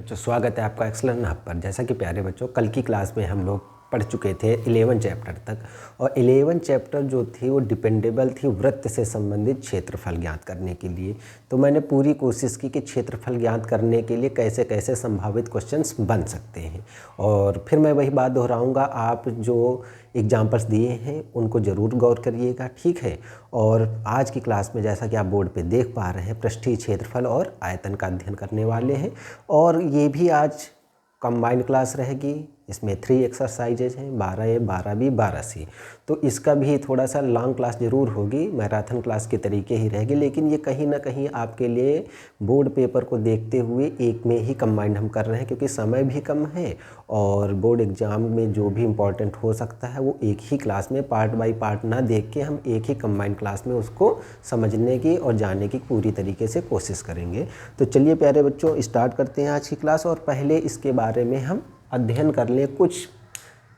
बच्चों स्वागत है आपका एक्सलेंट हब पर। जैसा कि प्यारे बच्चों कल की क्लास में हम लोग पढ़ चुके थे 11 चैप्टर तक, और 11 चैप्टर जो थी वो डिपेंडेबल थी वृत्त से संबंधित क्षेत्रफल ज्ञात करने के लिए। तो मैंने पूरी कोशिश की कि क्षेत्रफल ज्ञात करने के लिए कैसे कैसे संभावित क्वेश्चंस बन सकते हैं, और फिर मैं वही बात दोहराऊंगा। आप जो एग्जाम्पल्स दिए हैं उनको ज़रूर गौर करिएगा, ठीक है। और आज की क्लास में जैसा कि आप बोर्ड पे देख पा रहे हैं, पृष्ठीय क्षेत्रफल और आयतन का अध्ययन करने वाले हैं, और ये भी आज कंबाइंड क्लास रहेगी। इसमें 3 एक्सरसाइजेज हैं, 12A 12B 12C। तो इसका भी थोड़ा सा लॉन्ग क्लास ज़रूर होगी, मैराथन क्लास के तरीके ही रहेगी, लेकिन ये कहीं ना कहीं आपके लिए बोर्ड पेपर को देखते हुए एक में ही कंबाइंड हम कर रहे हैं, क्योंकि समय भी कम है और बोर्ड एग्ज़ाम में जो भी इम्पोर्टेंट हो सकता है वो एक ही क्लास में पार्ट बाय पार्ट ना देख के हम एक ही कंबाइंड क्लास में उसको समझने की और जानने की पूरी तरीके से कोशिश करेंगे। तो चलिए प्यारे बच्चों स्टार्ट करते हैं आज की क्लास, और पहले इसके बारे में हम अध्ययन कर लें कुछ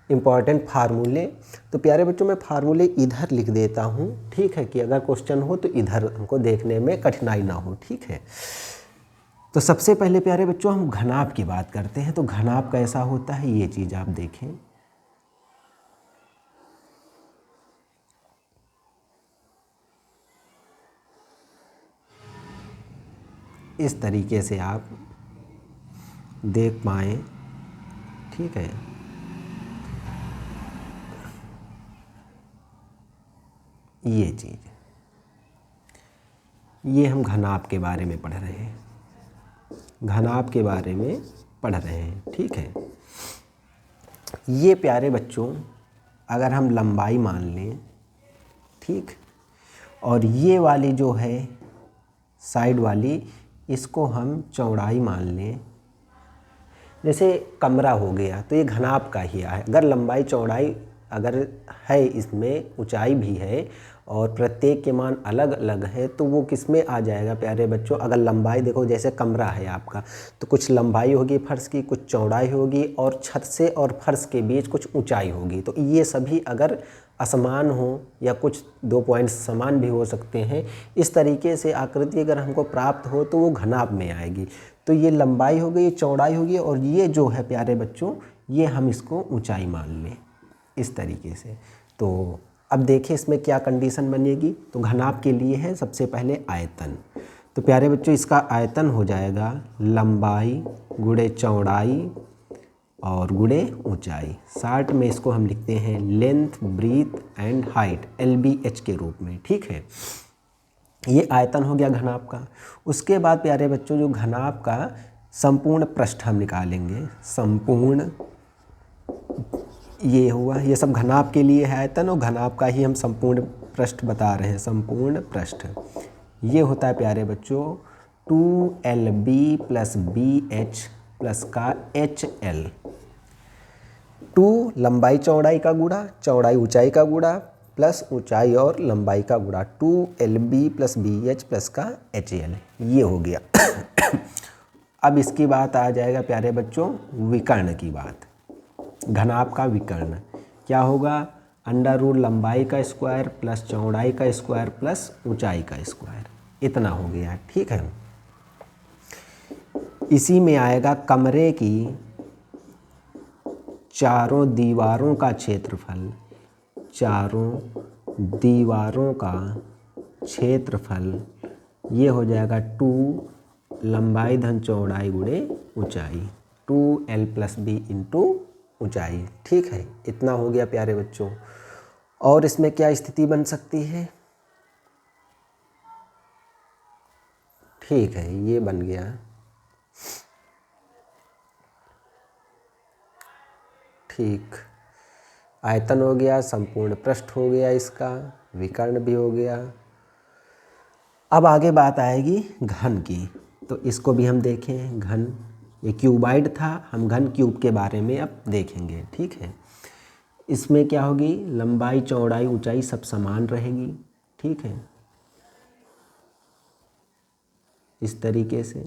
इम्पॉर्टेंट फार्मूले। तो प्यारे बच्चों मैं फार्मूले इधर लिख देता हूँ, ठीक है, कि अगर क्वेश्चन हो तो इधर हमको देखने में कठिनाई ना हो, ठीक है। तो सबसे पहले प्यारे बच्चों हम घनाभ की बात करते हैं। तो घनाभ कैसा होता है ये चीज़ आप देखें। इस तरीके से आप देख पाएँ, ठीक है। ये चीज़, ये हम घनाभ के बारे में पढ़ रहे हैं, घनाभ के बारे में पढ़ रहे हैं, ठीक है। ये प्यारे बच्चों अगर हम लंबाई मान लें, ठीक, और ये वाली जो है साइड वाली इसको हम चौड़ाई मान लें। जैसे कमरा हो गया तो ये घनाभ का ही है। अगर लंबाई चौड़ाई अगर है, इसमें ऊंचाई भी है और प्रत्येक के मान अलग अलग है, तो वो किस में आ जाएगा प्यारे बच्चों। अगर लंबाई देखो, जैसे कमरा है आपका, तो कुछ लंबाई होगी फर्श की, कुछ चौड़ाई होगी, और छत से और फर्श के बीच कुछ ऊंचाई होगी। तो ये सभी अगर असमान हो या कुछ 2 पॉइंट समान भी हो सकते हैं, इस तरीके से आकृति अगर हमको प्राप्त हो तो वो घनाभ में आएगी। तो ये लंबाई हो गई, चौड़ाई होगी, और ये जो है प्यारे बच्चों ये हम इसको ऊंचाई मान लें इस तरीके से। तो अब देखिए इसमें क्या कंडीशन बनेगी। तो घनाभ के लिए है सबसे पहले आयतन। तो प्यारे बच्चों इसका आयतन हो जाएगा लंबाई गुणे चौड़ाई और गुणे ऊंचाई। शॉर्ट में इसको हम लिखते हैं length breadth and height, LBH के रूप में, ठीक है। ये आयतन हो गया घनाभ का। उसके बाद प्यारे बच्चों जो घनाभ का संपूर्ण पृष्ठ हम निकालेंगे, संपूर्ण ये हुआ, ये सब घनाभ के लिए है आयतन, और घनाभ का ही हम संपूर्ण पृष्ठ बता रहे हैं, संपूर्ण पृष्ठ। ये होता है प्यारे बच्चों 2LB + BH प्लस का HL। 2 लंबाई चौड़ाई का गुणा, चौड़ाई ऊंचाई का गुणा, प्लस ऊंचाई और लंबाई का गुणा, 2LB + BH प्लस का HL, ये हो गया। अब इसकी बात आ जाएगा प्यारे बच्चों विकर्ण की बात। घनाभ का विकर्ण क्या होगा, √ लंबाई का स्क्वायर प्लस चौड़ाई का स्क्वायर प्लस ऊंचाई का स्क्वायर, इतना हो गया, ठीक है। इसी में आएगा कमरे की चारों दीवारों का क्षेत्रफल, चारों दीवारों का क्षेत्रफल, ये हो जाएगा 2 लंबाई धन चौड़ाई गुणे ऊंचाई, 2L + B × ऊंचाई, ठीक है। इतना हो गया प्यारे बच्चों। और इसमें क्या स्थिति बन सकती है, ठीक है, ये बन गया, ठीक। आयतन हो गया, संपूर्ण पृष्ठ हो गया, इसका विकर्ण भी हो गया। अब आगे बात आएगी घन की। तो इसको भी हम देखें, घन, ये क्यूबाइड था, हम घन क्यूब के बारे में अब देखेंगे, ठीक है। इसमें क्या होगी, लंबाई चौड़ाई ऊंचाई सब समान रहेगी, ठीक है, इस तरीके से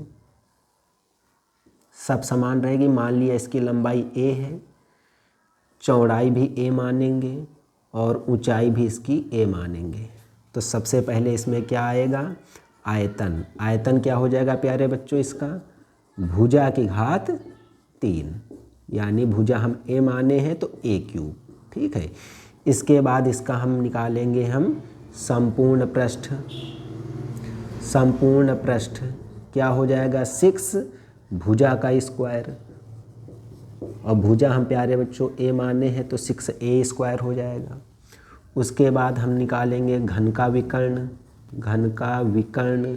सब समान रहेगी। मान लिया इसकी लंबाई A है, चौड़ाई भी A मानेंगे और ऊंचाई भी इसकी A मानेंगे। तो सबसे पहले इसमें क्या आएगा, आयतन। आयतन क्या हो जाएगा प्यारे बच्चों इसका भुजा की घात 3, यानी भुजा हम a माने हैं तो a क्यूब, ठीक है। इसके बाद इसका हम निकालेंगे हम संपूर्ण पृष्ठ। संपूर्ण पृष्ठ क्या हो जाएगा 6 भुजा का स्क्वायर, और भुजा हम प्यारे बच्चों a माने हैं तो 6a स्क्वायर हो जाएगा। उसके बाद हम निकालेंगे घन का विकर्ण, घन का विकर्ण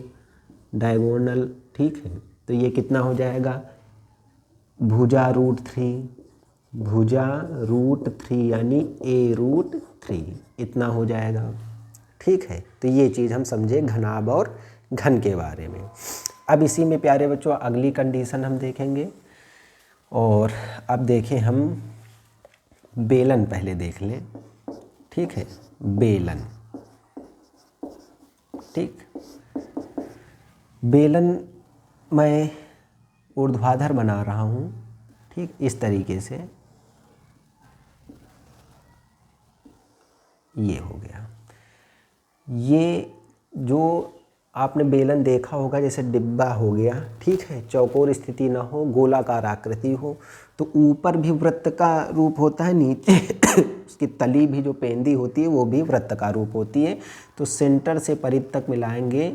डायगोनल, ठीक है। तो ये कितना हो जाएगा भुजा रूट 3, भुजा रूट 3 यानी a रूट 3 इतना हो जाएगा, ठीक है। तो ये चीज़ हम समझे घनाभ और घन के बारे में। अब इसी में प्यारे बच्चों अगली कंडीशन हम देखेंगे, और अब देखें हम बेलन पहले देख लें, ठीक है। बेलन, ठीक। बेलन मैं ऊर्ध्वाधर बना रहा हूँ, ठीक, इस तरीके से। ये हो गया। ये जो आपने बेलन देखा होगा जैसे डिब्बा हो गया, ठीक है, चौकोर स्थिति ना हो, गोलाकार आकृति हो, तो ऊपर भी वृत्त का रूप होता है, नीचे उसकी तली भी जो पेंदी होती है वो भी वृत्त का रूप होती है। तो सेंटर से परिध तक मिलाएंगे,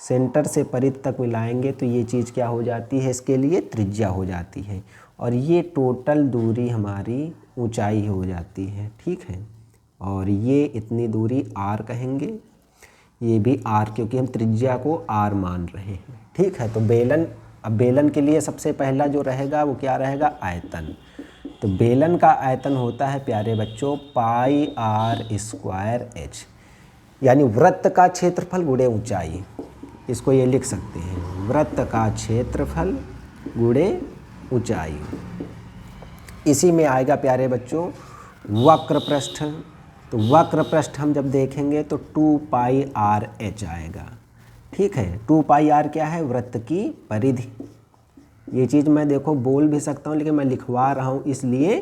सेंटर से परिध तक मिलाएंगे तो ये चीज़ क्या हो जाती है, इसके लिए त्रिज्या हो जाती है, और ये टोटल दूरी हमारी ऊंचाई हो जाती है, ठीक है। और ये इतनी दूरी r कहेंगे, ये भी r, क्योंकि हम त्रिज्या को r मान रहे हैं, ठीक है। तो बेलन, अब बेलन के लिए सबसे पहला जो रहेगा वो क्या रहेगा, आयतन। तो बेलन का आयतन होता है प्यारे बच्चों पाई r स्क्वायर h, यानी वृत्त का क्षेत्रफल गुणे ऊंचाई। इसको ये लिख सकते हैं, वृत्त का क्षेत्रफल गुणे ऊंचाई। इसी में आएगा प्यारे बच्चों वक्र पृष्ठ। तो वक्र पृष्ठ हम जब देखेंगे तो 2 पाई आर एच आएगा, ठीक है। 2 पाई आर क्या है, वृत्त की परिधि। ये चीज़ मैं देखो बोल भी सकता हूँ, लेकिन मैं लिखवा रहा हूँ इसलिए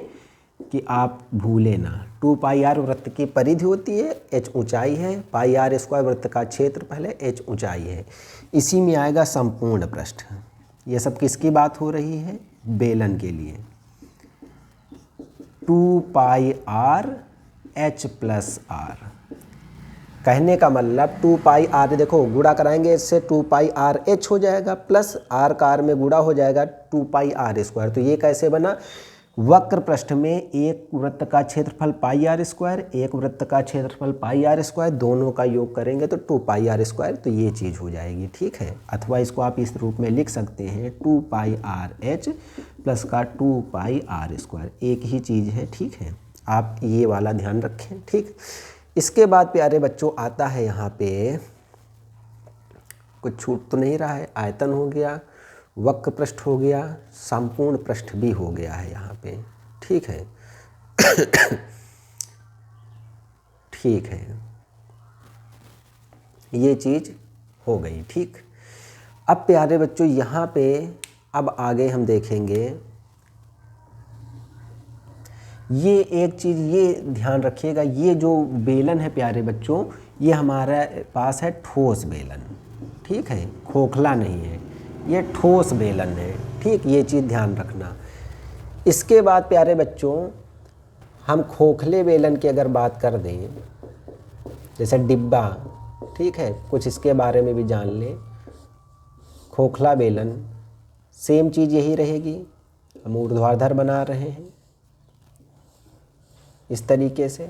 कि आप भूले ना। 2 पाई आर वृत्त की परिधि होती है, एच ऊंचाई है, पाई आर स्क्वायर वृत्त का क्षेत्रफल है, एच ऊंचाई है। इसी में आएगा संपूर्ण पृष्ठ। ये सब किसकी बात हो रही है, बेलन के लिए। 2 pi R H plus are, कहने का मतलब 2 पाई आर, देखो गुणा कराएंगे इससे 2 पाई आर एच हो जाएगा, प्लस आर का आर में गुणा हो जाएगा 2 पाई आर स्क्वायर। तो ये कैसे बना, वक्र पृष्ठ में एक वृत्त का क्षेत्रफल पाई आर स्क्वायर, एक वृत्त का क्षेत्रफल पाई आर स्क्वायर, दोनों का योग करेंगे तो 2 पाई आर स्क्वायर। तो ये चीज़ हो जाएगी, ठीक है। अथवा इसको आप इस रूप में लिख सकते हैं 2 पाई आर एच प्लस का 2 पाई आर स्क्वायर, एक ही चीज़ है, ठीक है। आप ये वाला ध्यान रखें, ठीक। इसके बाद प्यारे बच्चों आता है यहाँ पे, कुछ छूट तो नहीं रहा है, आयतन हो गया, वक्र पृष्ठ हो गया, संपूर्ण पृष्ठ भी हो गया है यहाँ पे, ठीक है। ठीक है, ये चीज़ हो गई, ठीक। अब प्यारे बच्चों यहाँ पे अब आगे हम देखेंगे, ये एक चीज़ ये ध्यान रखिएगा, ये जो बेलन है प्यारे बच्चों, ये हमारे पास है ठोस बेलन, ठीक है, खोखला नहीं है, ये ठोस बेलन है, ठीक। ये चीज़ ध्यान रखना। इसके बाद प्यारे बच्चों हम खोखले बेलन की अगर बात कर दें, जैसे डिब्बा, ठीक है, कुछ इसके बारे में भी जान लें। खोखला बेलन सेम चीज़ यही रहेगी, हम ऊर्ध्वाधर बना रहे हैं इस तरीके से,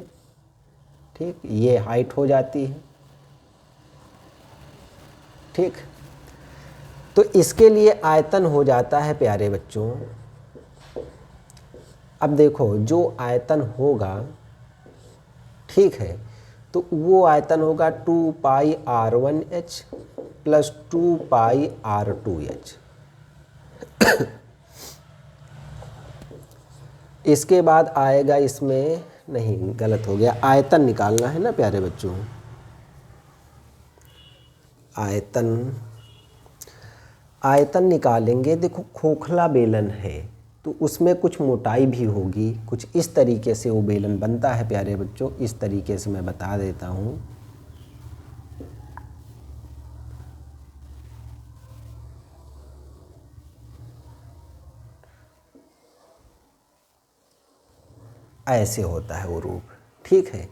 ठीक। ये हाइट हो जाती है, ठीक। तो इसके लिए आयतन हो जाता है प्यारे बच्चों, अब देखो जो आयतन होगा, ठीक है, तो वो आयतन होगा 2 पाई r1h प्लस 2 पाई r2h। इसके बाद आएगा इसमें, नहीं गलत हो गया, आयतन निकालना है ना प्यारे बच्चों, आयतन, आयतन निकालेंगे। देखो खोखला बेलन है तो उसमें कुछ मोटाई भी होगी, कुछ इस तरीके से वो बेलन बनता है प्यारे बच्चों, इस तरीके से मैं बता देता हूँ। ऐसे होता है वो रूप, ठीक है।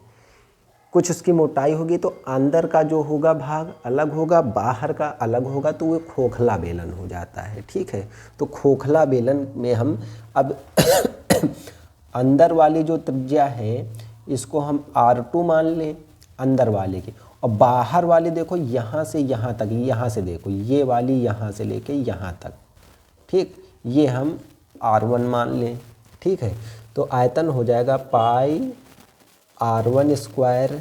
कुछ उसकी मोटाई होगी तो अंदर का जो होगा भाग अलग होगा, बाहर का अलग होगा, तो वो खोखला बेलन हो जाता है, ठीक है। तो खोखला बेलन में हम अब अंदर वाली जो त्रिज्या है इसको हम R2 मान लें अंदर वाले की, और बाहर वाली देखो यहाँ से यहाँ तक, यहाँ से देखो ये वाली यहाँ से लेके यहाँ तक, ठीक, ये हम R1 मान लें, ठीक है। तो आयतन हो जाएगा पाई R1 square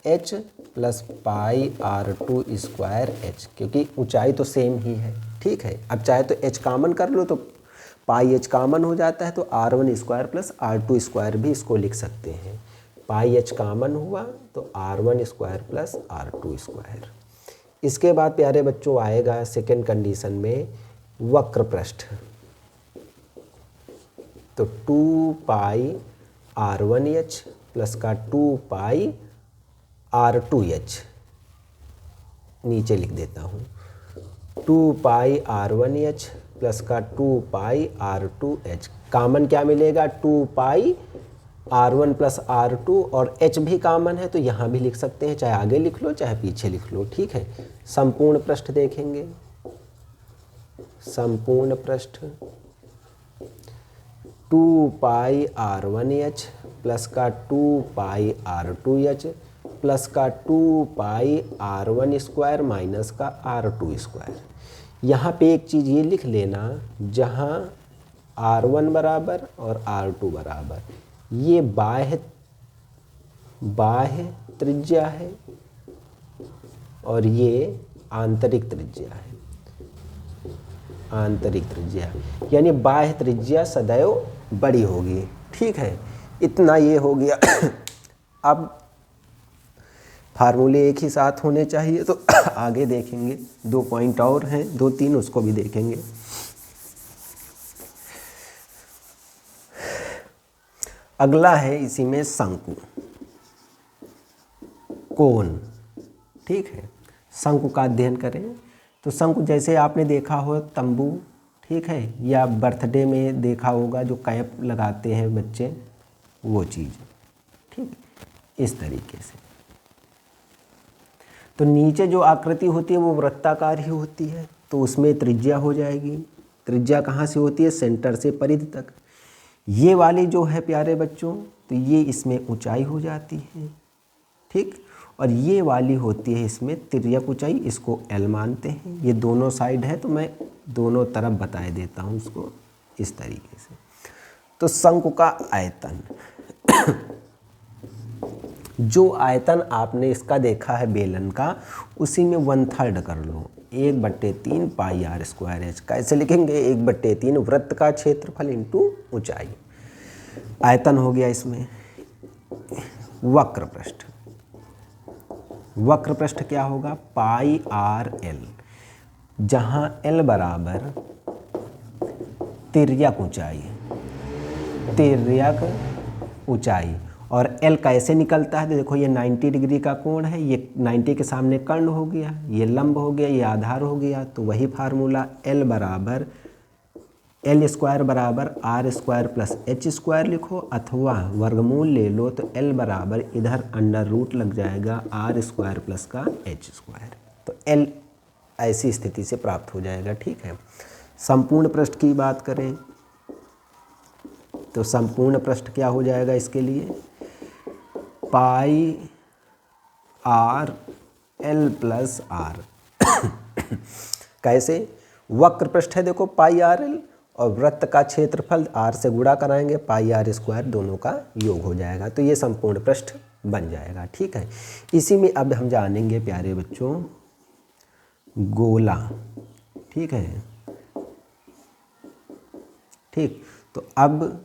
H plus pi R2 square H, क्योंकि ऊंचाई तो सेम ही है, ठीक है। अब चाहे तो H कॉमन कर लो तो पाई H कॉमन हो जाता है, तो R1 square plus R2 square भी इसको लिख सकते हैं। पाई H कॉमन हुआ तो R1 square plus R2 square. इसके बाद प्यारे बच्चों आएगा सेकेंड कंडीशन में वक्र पृष्ठ, तो 2 पाई R1H प्लस का 2 पाई R2H, नीचे लिख देता हूँ 2 पाई R1H प्लस का 2 पाई R2H। कॉमन क्या मिलेगा, 2 पाई R1 प्लस R2, और H भी कॉमन है तो यहाँ भी लिख सकते हैं, चाहे आगे लिख लो चाहे पीछे लिख लो, ठीक है। संपूर्ण पृष्ठ देखेंगे, संपूर्ण पृष्ठ 2 पाई R1H प्लस का 2 पाई R2H प्लस का 2 पाई R1 स्क्वायर माइनस का R2 स्क्वायर। यहाँ पे एक चीज़ ये लिख लेना, जहाँ R1 बराबर और R2 बराबर, ये बाह्य त्रिज्या है और ये आंतरिक त्रिज्या है, आंतरिक त्रिज्या, यानी बाह्य त्रिज्या सदैव बड़ी होगी, ठीक है। इतना ये हो गया। अब फार्मूले एक ही साथ होने चाहिए, तो आगे देखेंगे 2 पॉइंट और हैं, 2-3 उसको भी देखेंगे। अगला है इसी में शंकु, कोण, ठीक है। शंकु का अध्ययन करें तो शंकु जैसे आपने देखा हो तंबू, ठीक है, या बर्थडे में देखा होगा जो कैप लगाते हैं बच्चे, वो चीज़, ठीक, इस तरीके से। तो नीचे जो आकृति होती है वो वृत्ताकार ही होती है, तो उसमें त्रिज्या हो जाएगी। त्रिज्या कहाँ से होती है, सेंटर से परिधि तक। ये वाली जो है प्यारे बच्चों, तो ये इसमें ऊंचाई हो जाती है, ठीक, और ये वाली होती है इसमें तिर्यक ऊंचाई, इसको L मानते हैं। ये दोनों साइड है तो मैं दोनों तरफ बताए देता हूँ उसको इस तरीके से। तो शंकु का आयतन, जो आयतन आपने इसका देखा है बेलन का, उसी में 1/3 कर लो, 1/3 पाई R स्क्वायर H। कैसे लिखेंगे, 1/3 वृत्त का क्षेत्रफल इंटू ऊंचाई। आयतन हो गया इसमें। वक्र पृष्ठ, वक्र पृष्ठ क्या होगा, पाई RL, जहाँ L बराबर तिर्यक ऊंचाई, तिर्यक ऊंचाई, और L कैसे निकलता है, तो देखो ये 90 डिग्री का कोण है, ये 90 के सामने कर्ण हो गया, ये लंब हो गया, ये आधार हो गया, तो वही फार्मूला L बराबर L स्क्वायर बराबर R square plus H square लिखो, अथवा वर्गमूल ले लो तो L बराबर इधर अंडर रूट लग जाएगा R स्क्वायर प्लस का H स्क्वायर, तो L ऐसी स्थिति से प्राप्त हो जाएगा, ठीक है। संपूर्ण पृष्ठ की बात करें तो संपूर्ण पृष्ठ क्या हो जाएगा इसके लिए, पाई R L प्लस R। कैसे, वक्र पृष्ठ है देखो पाई RL, और वृत्त का क्षेत्रफल R से गुणा कराएंगे, पाई R स्क्वायर, दोनों का योग हो जाएगा, तो ये संपूर्ण पृष्ठ बन जाएगा, ठीक है। इसी में अब हम जानेंगे प्यारे बच्चों गोला, ठीक है, ठीक। तो अब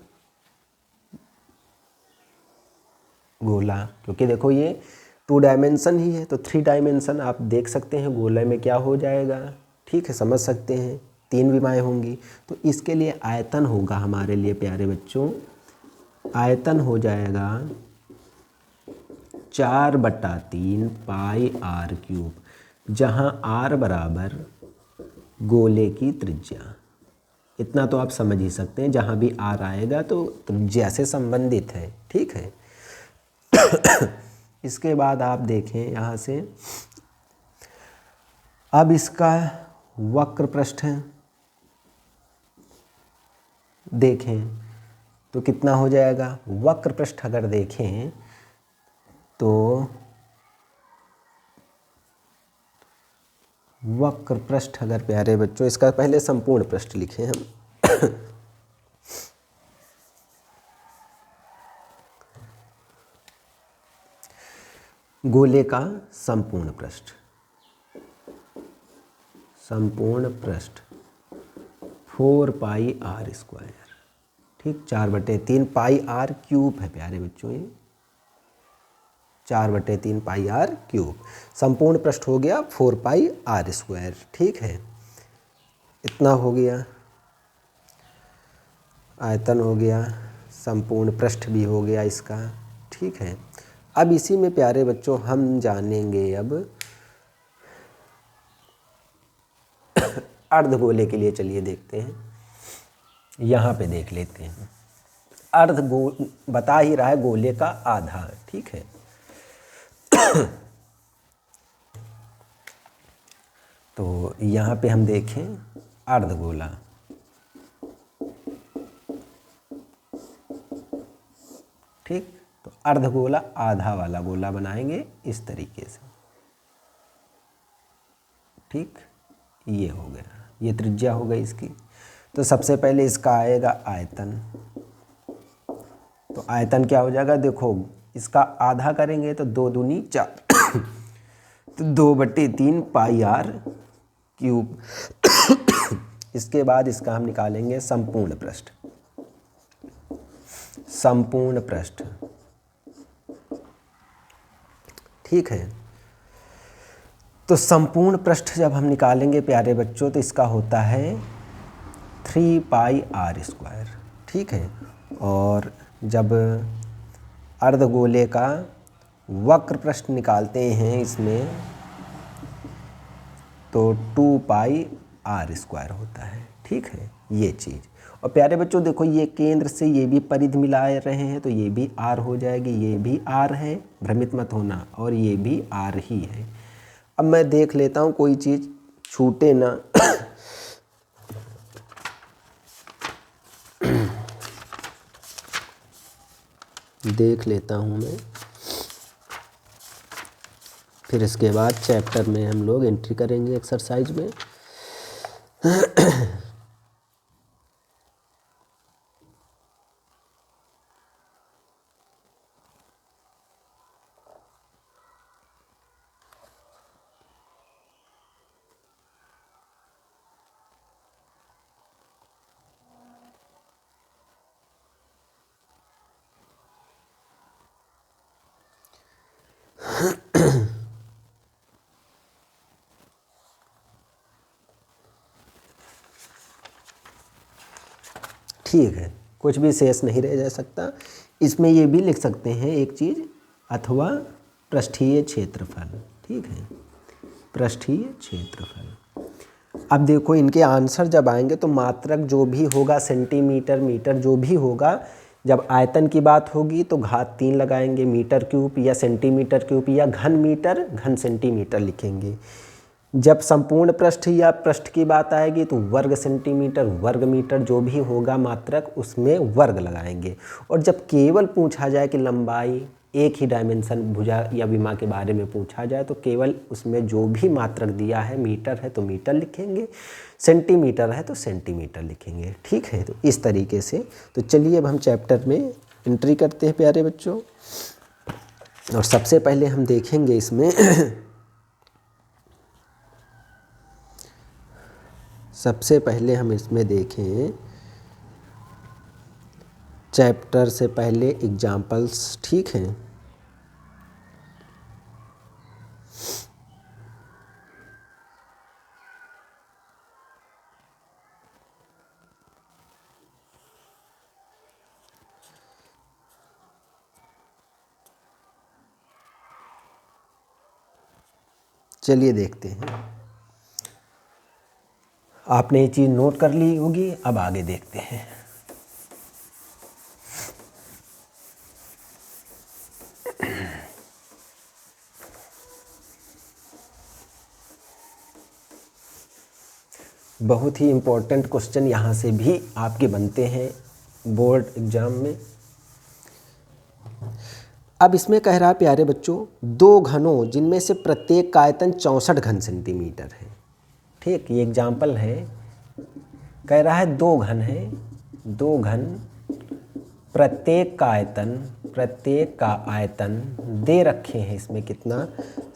गोला, क्योंकि देखो ये 2 डायमेंशन ही है, तो 3 डायमेंशन आप देख सकते हैं गोले में क्या हो जाएगा, ठीक है, समझ सकते हैं, 3 विमाएँ होंगी। तो इसके लिए आयतन होगा हमारे लिए प्यारे बच्चों, आयतन हो जाएगा 4/3 पाई R³, जहाँ R बराबर गोले की त्रिज्या, इतना तो आप समझ ही सकते हैं, जहाँ भी आर आएगा तो त्रिज्या से संबंधित है, ठीक है। इसके बाद आप देखें यहाँ से, अब इसका वक्र पृष्ठ देखें तो कितना हो जाएगा। वक्र पृष्ठ अगर देखें तो वक्र पृष्ठ अगर प्यारे बच्चों, इसका पहले संपूर्ण पृष्ठ लिखें हम। गोले का संपूर्ण पृष्ठ, संपूर्ण पृष्ठ 4 पाई आर स्क्वायर, ठीक, 4/3 पाई आर क्यूब है प्यारे बच्चों, ये 4/3 पाई आर क्यूब। संपूर्ण पृष्ठ हो गया 4 पाई आर स्क्वायर, ठीक है, इतना हो गया। आयतन हो गया, संपूर्ण पृष्ठ भी हो गया इसका, ठीक है। अब इसी में प्यारे बच्चों हम जानेंगे अब अर्धगोले के लिए, चलिए देखते हैं, यहाँ पे देख लेते हैं। बता ही रहा है गोले का आधा, ठीक है। तो यहाँ पे हम देखें अर्धगोला, ठीक, तो अर्धगोला आधा वाला गोला बनाएंगे इस तरीके से, ठीक, ये हो गया, ये त्रिज्या हो गई इसकी। तो सबसे पहले इसका आएगा आयतन, तो आयतन क्या हो जाएगा, देखो इसका आधा करेंगे तो 2 दूनी 4, तो 2/3 पाई आर क्यूब। इसके बाद इसका हम निकालेंगे संपूर्ण पृष्ठ, संपूर्ण पृष्ठ, ठीक है। तो संपूर्ण पृष्ठ जब हम निकालेंगे प्यारे बच्चों तो इसका होता है 3 पाई आर स्क्वायर, ठीक है। और जब अर्धगोले का वक्र पृष्ठ निकालते हैं इसमें तो 2 पाई आर स्क्वायर होता है, ठीक है, ये चीज़। और प्यारे बच्चों देखो ये केंद्र से ये भी परिधि मिला रहे हैं तो ये भी आर हो जाएगी, ये भी आर है, भ्रमित मत होना, और ये भी आर ही है। अब मैं देख लेता हूँ कोई चीज़ छूटे ना। देख लेता हूँ मैं, फिर इसके बाद चैप्टर में हम लोग एंट्री करेंगे एक्सरसाइज में। ठीक है, कुछ भी शेष नहीं रह जा सकता। इसमें ये भी लिख सकते हैं एक चीज़, अथवा पृष्ठीय क्षेत्रफल, ठीक है, पृष्ठीय क्षेत्रफल। अब देखो इनके आंसर जब आएंगे तो मात्रक जो भी होगा, सेंटीमीटर मीटर जो भी होगा, जब आयतन की बात होगी तो घात 3 लगाएंगे, मीटर क्यूब या सेंटीमीटर क्यूब या घन मीटर घन सेंटीमीटर लिखेंगे। जब संपूर्ण पृष्ठ या पृष्ठ की बात आएगी तो वर्ग सेंटीमीटर वर्ग मीटर जो भी होगा मात्रक उसमें वर्ग लगाएंगे। और जब केवल पूछा जाए कि लंबाई, एक ही डायमेंशन भुजा या विमा के बारे में पूछा जाए तो केवल उसमें जो भी मात्रक दिया है, मीटर है तो मीटर लिखेंगे, सेंटीमीटर है तो सेंटीमीटर लिखेंगे, ठीक है। तो इस तरीके से, तो चलिए अब हम चैप्टर में एंट्री करते हैं प्यारे बच्चों। और सबसे पहले हम देखेंगे इसमें सबसे पहले हम इसमें देखें चैप्टर से पहले एग्जाम्पल्स, ठीक हैं। चलिए देखते हैं। आपने ये चीज़ नोट कर ली होगी। अब आगे देखते हैं। बहुत ही इम्पोर्टेंट क्वेश्चन यहाँ से भी आपके बनते हैं बोर्ड एग्जाम में। अब इसमें कह रहा है प्यारे बच्चों, दो घनों जिनमें से प्रत्येक का आयतन 64 घन सेंटीमीटर है। ठीक, ये एग्जाम्पल है। कह रहा है दो घन है, दो घन, प्रत्येक का आयतन दे रखे हैं इसमें कितना,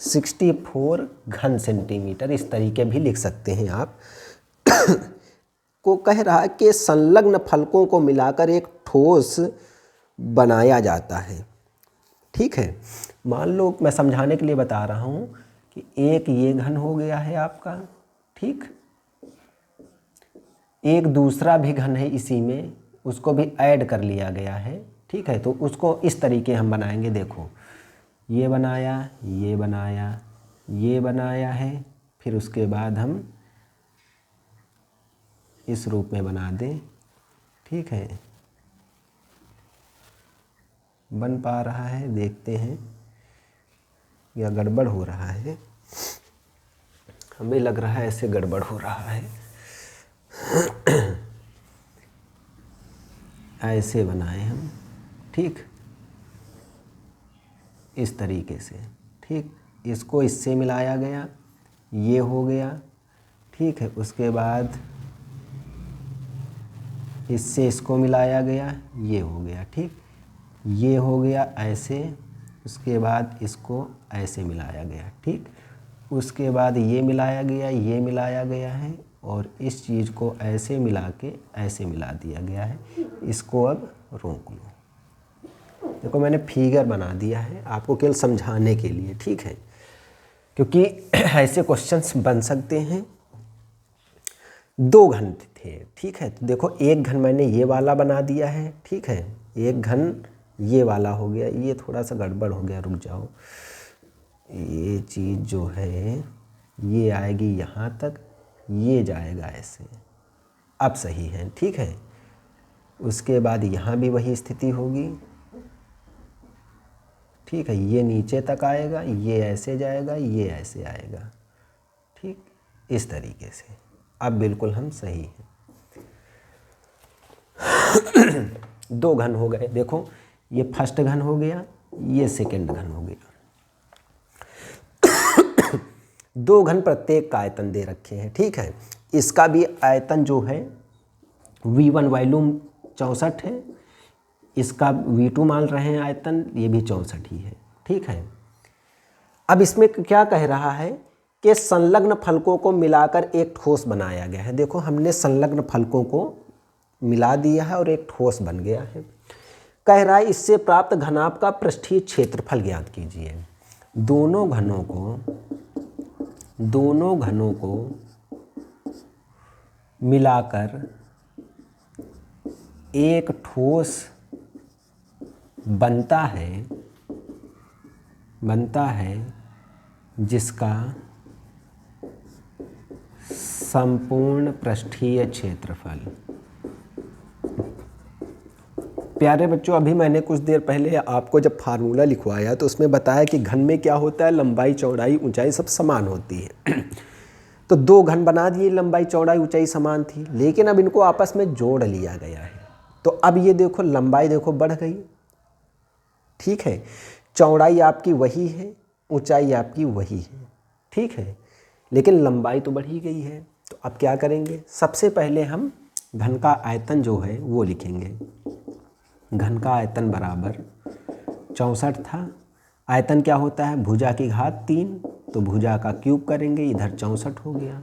64 घन सेंटीमीटर। इस तरीके भी लिख सकते हैं आप। को कह रहा है कि संलग्न फलकों को मिलाकर एक ठोस बनाया जाता है। ठीक है, मान लो मैं समझाने के लिए बता रहा हूँ कि एक ये घन हो गया है आपका, ठीक, एक दूसरा भी घन है इसी में, उसको भी ऐड कर लिया गया है। ठीक है, तो उसको इस तरीके हम बनाएंगे। देखो, ये बनाया, ये बनाया, ये बनाया है, फिर उसके बाद हम इस रूप में बना दें। ठीक है, बन पा रहा है, देखते हैं या गड़बड़ हो रहा है। हमें लग रहा है ऐसे गड़बड़ हो रहा है। ऐसे बनाए हम, ठीक, इस तरीके से। ठीक, इसको इससे मिलाया गया, ये हो गया। ठीक है, उसके बाद इससे इसको मिलाया गया, ये हो गया। ठीक, ये हो गया ऐसे, उसके बाद इसको ऐसे मिलाया गया। ठीक, उसके बाद ये मिलाया गया, ये मिलाया गया है, और इस चीज़ को ऐसे मिला के ऐसे मिला दिया गया है। इसको अब रोक लो। देखो, मैंने फिगर बना दिया है आपको केवल समझाने के लिए। ठीक है, क्योंकि ऐसे क्वेश्चंस बन सकते हैं। दो घन थे, ठीक है, तो देखो एक घन मैंने ये वाला बना दिया है। ठीक है, एक घन ये वाला हो गया। ये थोड़ा सा गड़बड़ हो गया, रुक जाओ। ये चीज़ जो है ये आएगी यहाँ तक, ये जाएगा ऐसे। अब सही है। ठीक है, उसके बाद यहाँ भी वही स्थिति होगी। ठीक है, ये नीचे तक आएगा, ये ऐसे जाएगा, ये ऐसे आएगा। ठीक, इस तरीके से अब बिल्कुल हम सही हैं। दो घन हो गए। देखो, ये फर्स्ट घन हो गया, ये सेकंड घन हो गया। दो घन प्रत्येक का आयतन दे रखे हैं। ठीक है, इसका भी आयतन जो है V1 वॉल्यूम 64 है, इसका V2 मान रहे हैं आयतन, ये भी 64 ही है। ठीक है, अब इसमें क्या कह रहा है कि संलग्न फलकों को मिलाकर एक ठोस बनाया गया है। देखो, हमने संलग्न फलकों को मिला दिया है और एक ठोस बन गया है। कह रहा है इससे प्राप्त घनाभ का पृष्ठीय क्षेत्रफल ज्ञात कीजिए। दोनों घनों को मिलाकर एक ठोस बनता है जिसका संपूर्ण पृष्ठीय क्षेत्रफल। प्यारे बच्चों, अभी मैंने कुछ देर पहले आपको जब फार्मूला लिखवाया तो उसमें बताया कि घन में क्या होता है, लंबाई चौड़ाई ऊंचाई सब समान होती है। तो दो घन बना दिए, लंबाई चौड़ाई ऊंचाई समान थी, लेकिन अब इनको आपस में जोड़ लिया गया है। तो अब ये देखो, लंबाई देखो बढ़ गई। ठीक है, चौड़ाई आपकी वही है, ऊंचाई आपकी वही है। ठीक है, लेकिन लंबाई तो बढ़ ही गई है। तो अब क्या करेंगे, सबसे पहले हम घन का आयतन जो है वो लिखेंगे। घन का आयतन बराबर 64 था। आयतन क्या होता है, भुजा की घात 3, तो भुजा का क्यूब करेंगे, इधर 64 हो गया।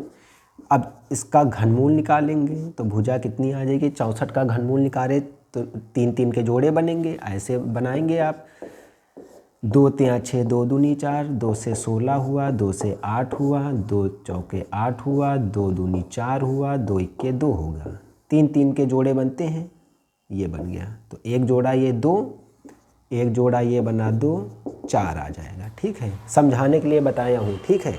अब इसका घनमूल निकालेंगे तो भुजा कितनी आ जाएगी, 64 का घनमूल निकाले तो 3 3 के जोड़े बनेंगे। ऐसे बनाएंगे आप, 2 3 6, 2 दूनी 4, 2 से 16 हुआ, 2 से 8 हुआ, 2 चौके 8 हुआ, 2 दूनी 4 हुआ, 2 इक्के 2 होगा। 3 3 के जोड़े बनते हैं, ये बन गया। तो एक जोड़ा ये 2, एक जोड़ा ये बना 2, 4 आ जाएगा। ठीक है, समझाने के लिए बताया हूँ। ठीक है,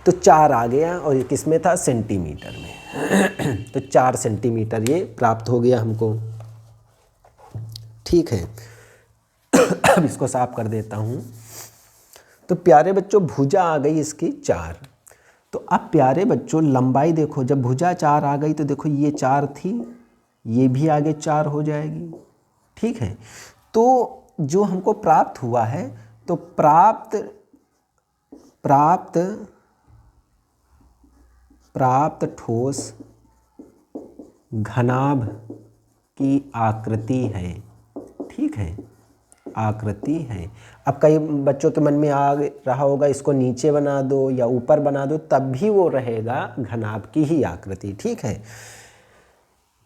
तो 4 आ गया और ये किस में था, सेंटीमीटर में। तो 4 सेंटीमीटर ये प्राप्त हो गया हमको। ठीक है, अब इसको साफ कर देता हूँ। तो प्यारे बच्चों भुजा आ गई इसकी 4। तो अब प्यारे बच्चों लंबाई देखो, जब भुजा 4 आ गई तो देखो ये 4 थी, ये भी आगे 4 हो जाएगी। ठीक है, तो जो हमको प्राप्त हुआ है, तो प्राप्त ठोस घनाभ की आकृति है। ठीक है, आकृति है। अब कई बच्चों के मन में आ रहा होगा इसको नीचे बना दो या ऊपर बना दो, तब भी वो रहेगा घनाभ की ही आकृति। ठीक है,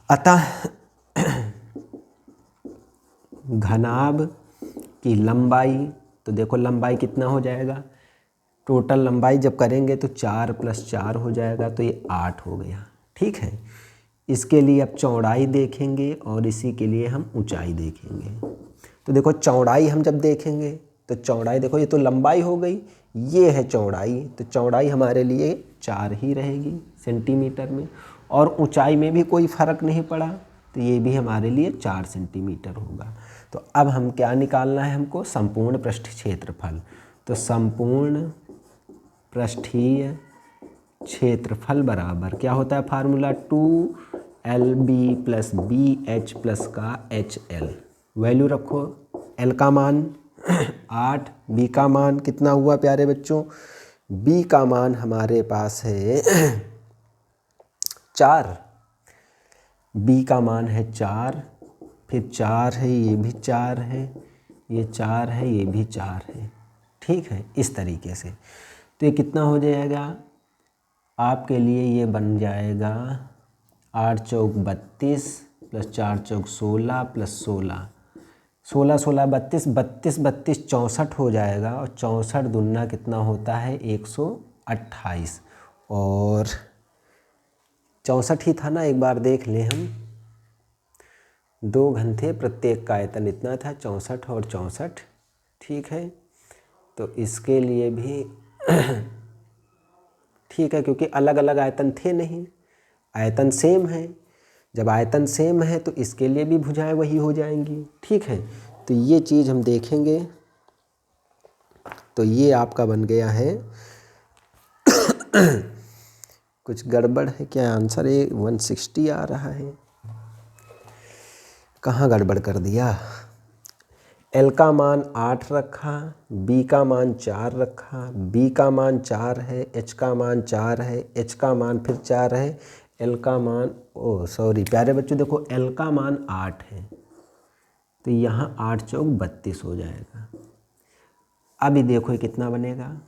अतः घनाभ की लंबाई, तो देखो लंबाई कितना हो जाएगा, टोटल लंबाई जब करेंगे तो 4 + 4 हो जाएगा, तो ये 8 हो गया। ठीक है, इसके लिए अब चौड़ाई देखेंगे और इसी के लिए हम ऊंचाई देखेंगे। तो देखो चौड़ाई हम जब देखेंगे तो चौड़ाई देखो, ये तो लंबाई हो गई, ये है चौड़ाई, तो चौड़ाई हमारे लिए 4 ही रहेगी सेंटीमीटर में, और ऊंचाई में भी कोई फ़र्क नहीं पड़ा, तो ये भी हमारे लिए 4 सेंटीमीटर होगा। तो अब हम क्या निकालना है हमको, संपूर्ण पृष्ठ क्षेत्रफल। तो संपूर्ण पृष्ठीय क्षेत्रफल बराबर क्या होता है, फार्मूला 2LB + BH + का HL। वैल्यू रखो, L का मान 8, B का मान कितना हुआ प्यारे बच्चों, B का मान हमारे पास है 4, B का मान है 4, फिर 4 है, ये भी 4 है, ये 4 है, ये भी 4 है। ठीक है, इस तरीके से। तो ये कितना हो जाएगा आपके लिए, ये बन जाएगा 8 चौक 32 + 4 चौक 16 + 16, 16 16 32, 32 32 64 हो जाएगा, और 64 दूना कितना होता है 128, और 64 ही था ना, एक बार देख लें हम, 2 घन थे, प्रत्येक का आयतन इतना था, 64 और 64। ठीक है, तो इसके लिए भी ठीक है, क्योंकि अलग अलग आयतन थे नहीं, आयतन सेम है, जब आयतन सेम है तो इसके लिए भी भुजाएं वही हो जाएंगी। ठीक है, तो ये चीज़ हम देखेंगे। तो ये आपका बन गया है कुछ गड़बड़ है क्या, आंसर 160 आ रहा है, कहाँ गड़बड़ कर दिया। L का मान 8 रखा, B का मान 4 रखा, B का मान 4 है, H का मान 4 है, H का मान फिर 4 है, L का मान, ओ सॉरी प्यारे बच्चों देखो L का मान 8 है, तो यहाँ 8 चौक 32 हो जाएगा। अभी देखो ये कितना बनेगा,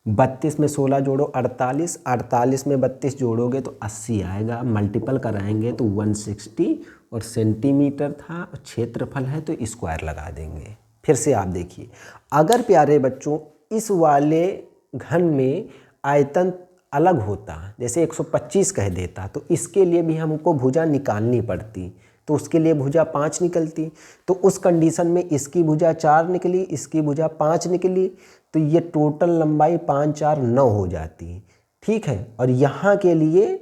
32 में 16 जोड़ो 48, 48 में 32 जोड़ोगे तो 80 आएगा, मल्टीपल कराएंगे तो 160, और सेंटीमीटर था, क्षेत्रफल है तो स्क्वायर लगा देंगे। फिर से आप देखिए, अगर प्यारे बच्चों इस वाले घन में आयतन अलग होता, जैसे 125 कह देता, तो इसके लिए भी हमको भुजा निकालनी पड़ती, तो उसके लिए भुजा 5 निकलती। तो उस कंडीशन में इसकी भुजा 4 निकली, इसकी भुजा 5 निकली, तो ये टोटल लंबाई 5 4 9 हो जाती। ठीक है, और यहाँ के लिए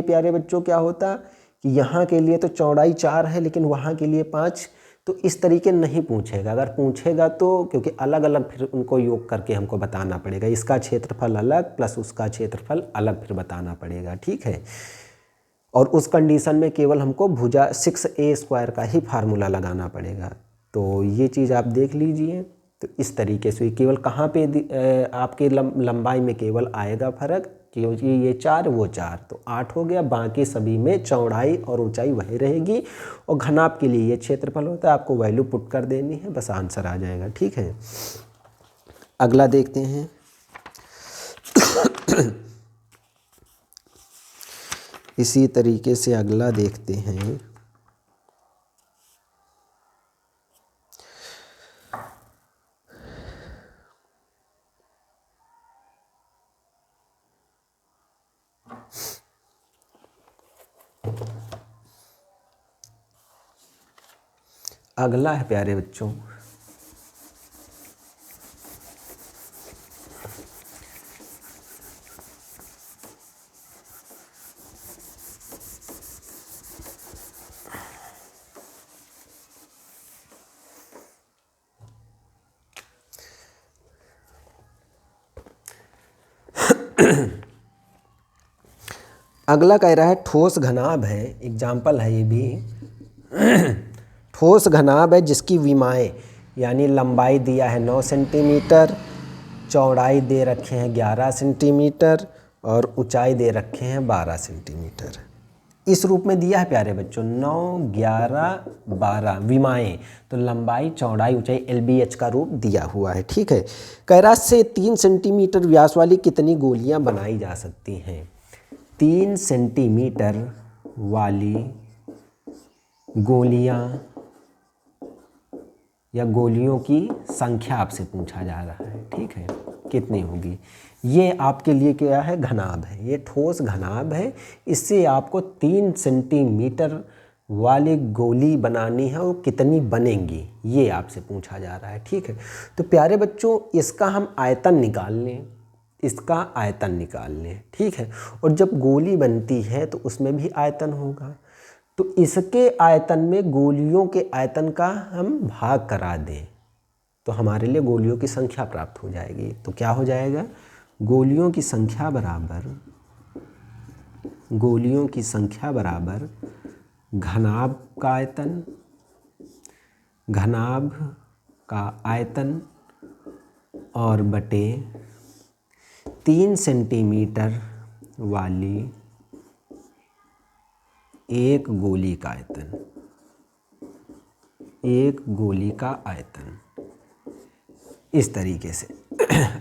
प्यारे बच्चों क्या होता कि यहाँ के लिए तो चौड़ाई 4 है, लेकिन वहाँ के लिए 5, तो इस तरीके नहीं पूछेगा। अगर पूछेगा तो, क्योंकि अलग अलग फिर उनको योग करके हमको बताना पड़ेगा, इसका क्षेत्रफल अलग प्लस उसका क्षेत्रफल अलग फिर बताना पड़ेगा। ठीक है, और उस कंडीशन में केवल हमको भुजा 6a² का ही फार्मूला लगाना पड़ेगा। तो ये चीज़ आप देख लीजिए। तो इस तरीके से केवल कहाँ पे आपके लंबाई में केवल आएगा फ़र्क, क्योंकि ये 4 वो 4, तो 8 हो गया, बाकी सभी में चौड़ाई और ऊंचाई वही रहेगी। और घनाभ के लिए ये क्षेत्रफल होता है, आपको वैल्यू पुट कर देनी है, बस आंसर आ जाएगा। ठीक है, अगला देखते हैं। इसी तरीके से अगला देखते हैं। अगला है प्यारे बच्चों अगला कह रहा है ठोस घनाभ है, एग्जाम्पल है ये भी। ठोस घनाभ है जिसकी विमाएं यानी लंबाई दिया है 9 सेंटीमीटर, चौड़ाई दे रखे हैं 11 सेंटीमीटर और ऊंचाई दे रखे हैं 12 सेंटीमीटर। इस रूप में दिया है प्यारे बच्चों 9, 11, 12 विमाएं, तो लंबाई, चौड़ाई, ऊंचाई LBH का रूप दिया हुआ है। ठीक है। कैरास से 3 सेंटीमीटर व्यास वाली कितनी गोलियां बनाई जा सकती हैं? 3 सेंटीमीटर वाली गोलियां या गोलियों की संख्या आपसे पूछा जा रहा है। ठीक है, कितनी होगी? ये आपके लिए क्या है? घनाभ है, ये ठोस घनाभ है। इससे आपको 3 सेंटीमीटर वाली गोली बनानी है और कितनी बनेंगी ये आपसे पूछा जा रहा है। ठीक है, तो प्यारे बच्चों इसका हम आयतन निकाल लें, इसका आयतन निकाल लें। ठीक है, और जब गोली बनती है तो उसमें भी आयतन होगा, तो इसके आयतन में गोलियों के आयतन का हम भाग करा दें तो हमारे लिए गोलियों की संख्या प्राप्त हो जाएगी। तो क्या हो जाएगा? गोलियों की संख्या बराबर घनाभ का आयतन और बटे 3 सेंटीमीटर वाली एक गोली का आयतन। इस तरीके से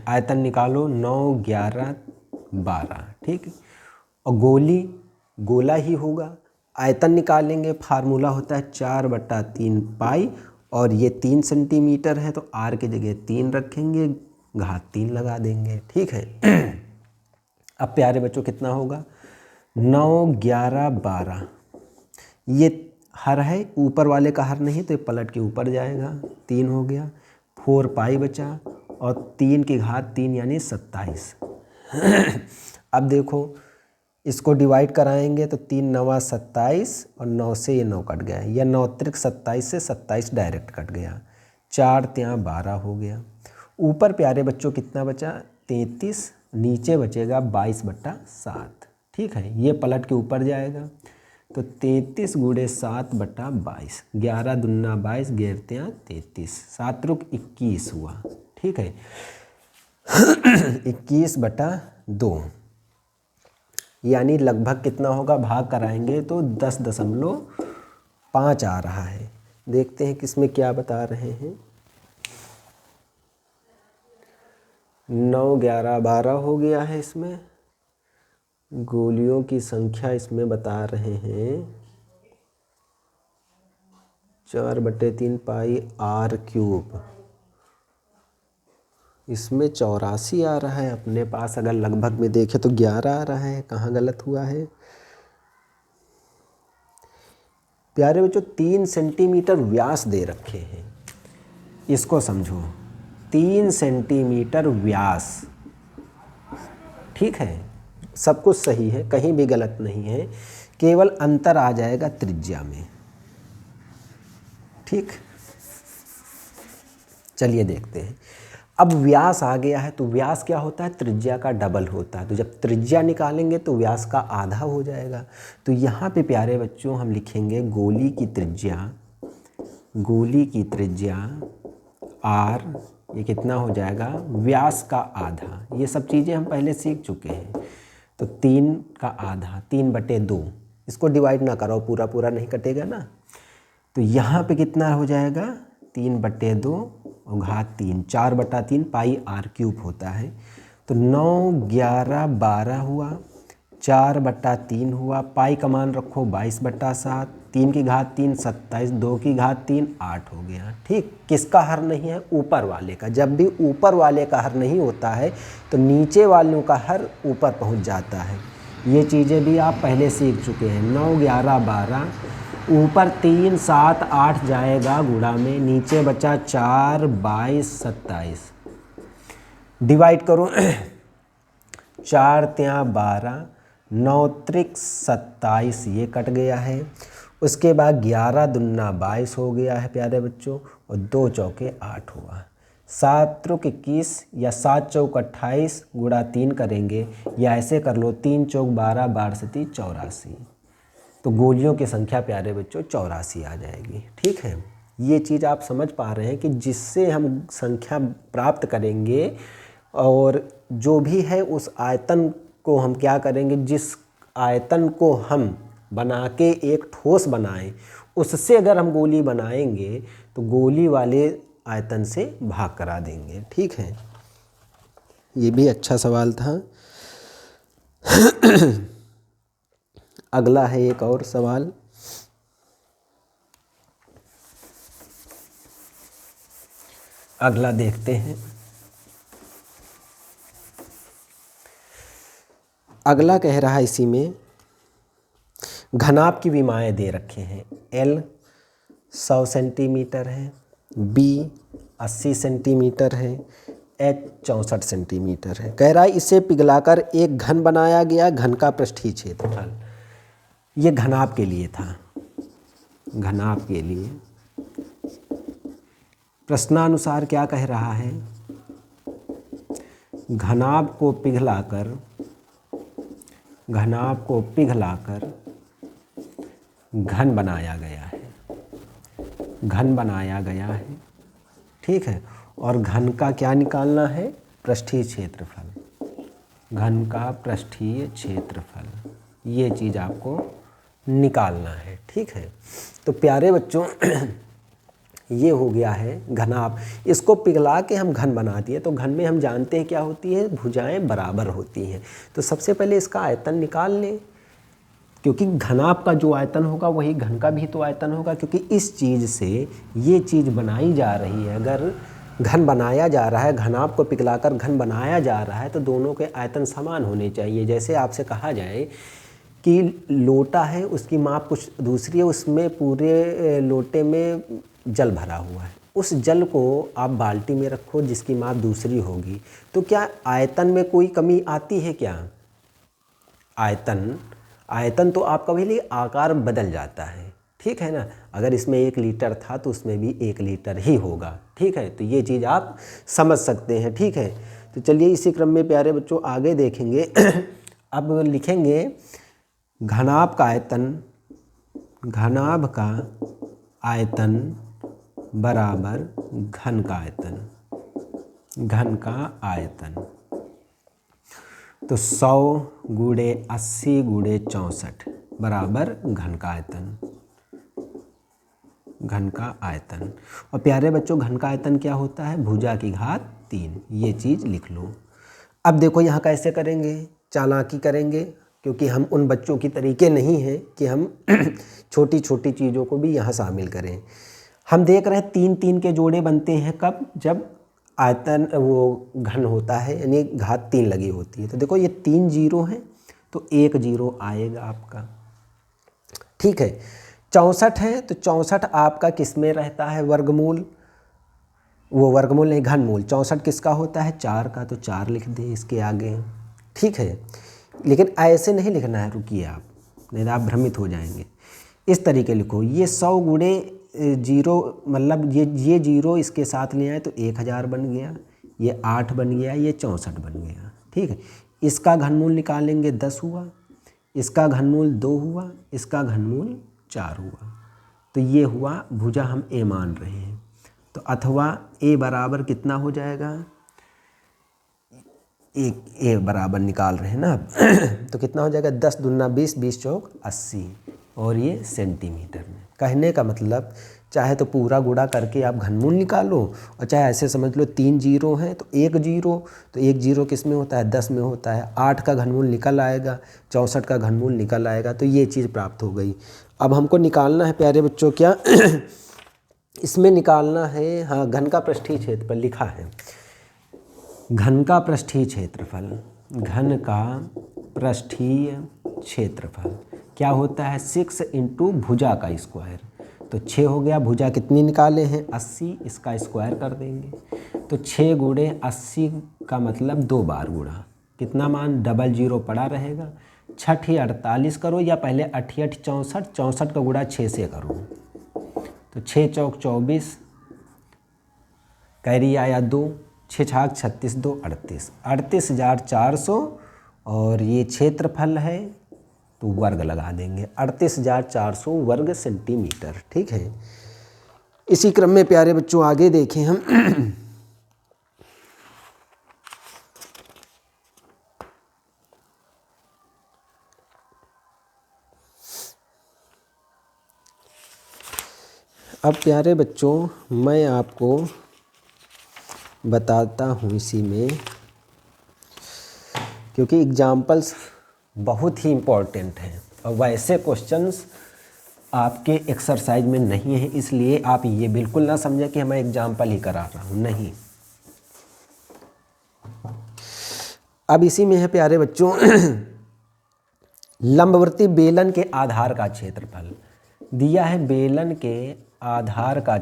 आयतन निकालो 9, 11, 12। ठीक है, और गोला ही होगा। आयतन निकालेंगे, फार्मूला होता है 4/3 पाई, और ये 3 सेंटीमीटर है तो r की जगह 3 रखेंगे, घात 3 लगा देंगे। ठीक है। अब प्यारे बच्चों कितना होगा? 9, 11, 12। ये हर है, ऊपर वाले का हर नहीं तो ये पलट के ऊपर जाएगा, 3 हो गया, 4 पाई बचा और 3 की घात 3 यानी 27। अब देखो इसको डिवाइड कराएंगे तो 3 9 27 और 9 से ये 9 कट गया, या 9 त्रिक 27 से 27 डायरेक्ट कट गया, 4 3 12 हो गया। ऊपर प्यारे बच्चों कितना बचा? 33, नीचे बचेगा 22/7। ठीक है, ये पलट के ऊपर जाएगा तो 33 × 7/22, 11 दूना 22, 11 33, 7 रुक 21 हुआ। ठीक है, 21/2 यानी लगभग कितना होगा? भाग कराएंगे तो 10.5 आ रहा है। देखते हैं किसमें क्या बता रहे हैं। 9, 11, 12 हो गया है। इसमें गोलियों की संख्या इसमें बता रहे हैं 4/3 पाई r³। इसमें 84 आ रहा है अपने पास, अगर लगभग में देखें तो 11 आ रहा है। कहाँ गलत हुआ है प्यारे बच्चों? 3 सेंटीमीटर व्यास दे रखे हैं, इसको समझो, 3 सेंटीमीटर व्यास। ठीक है, सब कुछ सही है, कहीं भी गलत नहीं है, केवल अंतर आ जाएगा त्रिज्या में। ठीक, चलिए देखते हैं। अब व्यास आ गया है तो व्यास क्या होता है? त्रिज्या का डबल होता है। तो जब त्रिज्या निकालेंगे तो व्यास का आधा हो जाएगा। तो यहाँ पे प्यारे बच्चों हम लिखेंगे गोली की त्रिज्या r, ये कितना हो जाएगा? व्यास का आधा। ये सब चीज़ें हम पहले सीख चुके हैं। तो 3 का आधा 3/2, इसको डिवाइड ना करो, पूरा पूरा नहीं कटेगा ना। तो यहाँ पे कितना हो जाएगा? 3/2 और घात 3, 4/3 पाई r³ होता है। तो 9, 11, 12 हुआ, 4/3 हुआ, पाई का मान रखो 22/7, 3 की घात 3 27, 2 की घात 3 8 हो गया। ठीक, किसका हर नहीं है? ऊपर वाले का। जब भी ऊपर वाले का हर नहीं होता है तो नीचे वालों का हर ऊपर पहुंच जाता है। ये चीज़ें भी आप पहले सीख चुके हैं। 9, 11, 12, ऊपर 3, 7, 8 जाएगा गुणा में, नीचे बचा 4, 22, 27। डिवाइड करो 4 3 12, 9 त्रिक 27, ये कट गया है। उसके बाद 11 दूना 22 हो गया है प्यारे बच्चों, और 2 चौके 8 हुआ। 7 त्रिक 21 या 7 चौक 28 गुणा 3 करेंगे, या ऐसे कर लो 3 चौक 12 12 सती 84। तो गोलियों की संख्या प्यारे बच्चों 84 आ जाएगी। ठीक है, ये चीज़ आप समझ पा रहे हैं कि जिससे हम संख्या प्राप्त करेंगे और जो भी है उस आयतन को हम क्या करेंगे, जिस आयतन को हम बना के एक ठोस बनाएं उससे अगर हम गोली बनाएंगे तो गोली वाले आयतन से भाग करा देंगे। ठीक है, ये भी अच्छा सवाल था। अगला है एक और सवाल। अगला देखते हैं। अगला कह रहा है इसी में घनाभ की विमाएँ दे रखे हैं। L 100 सेंटीमीटर है, B 80 सेंटीमीटर है, H 64 सेंटीमीटर है। कह रहा है इसे पिघलाकर एक घन बनाया गया, घन का पृष्ठीय क्षेत्रफल। ये घनाभ के लिए था, घनाभ के लिए। प्रश्नानुसार क्या कह रहा है, घनाभ को पिघलाकर घन बनाया गया है, घन बनाया गया है। ठीक है, और घन का क्या निकालना है, पृष्ठीय क्षेत्रफल, घन का पृष्ठीय क्षेत्रफल, ये चीज़ आपको निकालना है। ठीक है, तो प्यारे बच्चों ये हो गया है घनाभ। इसको पिघला के हम घन बना दिए, तो घन में हम जानते हैं क्या होती है, भुजाएं बराबर होती हैं। तो सबसे पहले इसका आयतन निकाल लें, क्योंकि घनाभ का जो आयतन होगा वही घन का भी तो आयतन होगा, क्योंकि इस चीज़ से ये चीज़ बनाई जा रही है। अगर घन बनाया जा रहा है, घनाभ को पिघलाकर घन बनाया जा रहा है, तो दोनों के आयतन समान होने चाहिए। जैसे आपसे कहा जाए कि लोटा है, उसकी माप कुछ दूसरी है, उसमें पूरे लोटे में जल भरा हुआ है, उस जल को आप बाल्टी में रखो जिसकी माप दूसरी होगी, तो क्या आयतन में कोई कमी आती है क्या? आयतन तो आपका वही, आकार बदल जाता है। ठीक है ना, अगर इसमें 1 लीटर था तो उसमें भी 1 लीटर ही होगा। ठीक है, तो ये चीज़ आप समझ सकते हैं। ठीक है, तो चलिए इसी क्रम में प्यारे बच्चों आगे देखेंगे। अब लिखेंगे घनाभ का आयतन बराबर घन का आयतन। तो 100 गुणे 80 गुणे 64 बराबर घन का आयतन। और प्यारे बच्चों घन का आयतन क्या होता है, भुजा की घात 3। ये चीज़ लिख लो। अब देखो यहाँ कैसे करेंगे, चालाकी करेंगे, क्योंकि हम उन बच्चों की तरीके नहीं हैं कि हम छोटी छोटी चीज़ों को भी यहाँ शामिल करें। हम देख रहे हैं 3 3 के जोड़े बनते हैं कब, जब आयतन वो घन होता है, यानी घात 3 लगी होती है। तो देखो ये 3 जीरो हैं तो 1 जीरो आएगा आपका। ठीक है, 64 है तो 64 आपका किस में रहता है, वर्गमूल, वो वर्गमूल नहीं घनमूल। 64 किसका होता है, 4 का, तो 4 लिख दें इसके आगे। ठीक है, लेकिन ऐसे नहीं लिखना है, रुकिए आप, नहीं तो आप भ्रमित हो जाएंगे। इस तरीके लिखो, ये 100 गुणे 0, मतलब ये 0 इसके साथ ले आए तो 1000 बन गया, ये 8 बन गया, ये 64 बन गया। ठीक है, इसका घनमूल निकालेंगे 10 हुआ, इसका घनमूल 2 हुआ, इसका घनमूल 4 हुआ। तो ये हुआ भुजा हम ए मान रहे हैं। तो अथवा ए बराबर कितना हो जाएगा, ए बराबर निकाल रहे हैं ना। तो कितना हो जाएगा, 10 दूना 20, 20 चौक 80, और ये सेंटीमीटर में। कहने का मतलब चाहे तो पूरा गुणा करके आप घनमूल निकालो, और चाहे ऐसे समझ लो 3 जीरो हैं तो 1 जीरो, तो 1 जीरो किस में होता है, 10 में होता है। 8 का घनमूल निकल आएगा, 64 का घनमूल निकल आएगा। तो ये चीज़ प्राप्त हो गई। अब हमको निकालना है प्यारे बच्चों क्या इसमें निकालना है, हाँ, घन का पृष्ठीय क्षेत्रफल लिखा है। घन का पृष्ठीय क्षेत्रफल, घन का पृष्ठीय क्षेत्रफल क्या होता है, 6 इंटू भुजा का स्क्वायर। तो 6 हो गया, भुजा कितनी निकाले हैं 80, इसका स्क्वायर कर देंगे। तो 6 गुणे 80 का मतलब 2 बार गुणा, कितना मान, 00 पड़ा रहेगा। 6 48 करो, या पहले 8 64, 64 का गुणा 6 से करो। तो 6 चौक 24, कह रही आया 2, 6 छाक 36, 2 38, 38,400 और ये क्षेत्रफल है तो वर्ग लगा देंगे, 38,400 वर्ग सेंटीमीटर। ठीक है, इसी क्रम में प्यारे बच्चों आगे देखें हम अब प्यारे बच्चों मैं आपको बताता हूँ इसी में, क्योंकि एग्जाम्पल्स बहुत ही इम्पोर्टेंट हैं और वैसे क्वेश्चंस आपके एक्सरसाइज में नहीं है, इसलिए आप ये बिल्कुल ना समझें कि मैं एग्जाम्पल ही करा रहा हूँ, नहीं। अब इसी में है प्यारे बच्चों लंबवर्ती बेलन के आधार का क्षेत्रफल दिया है। बेलन के आधार का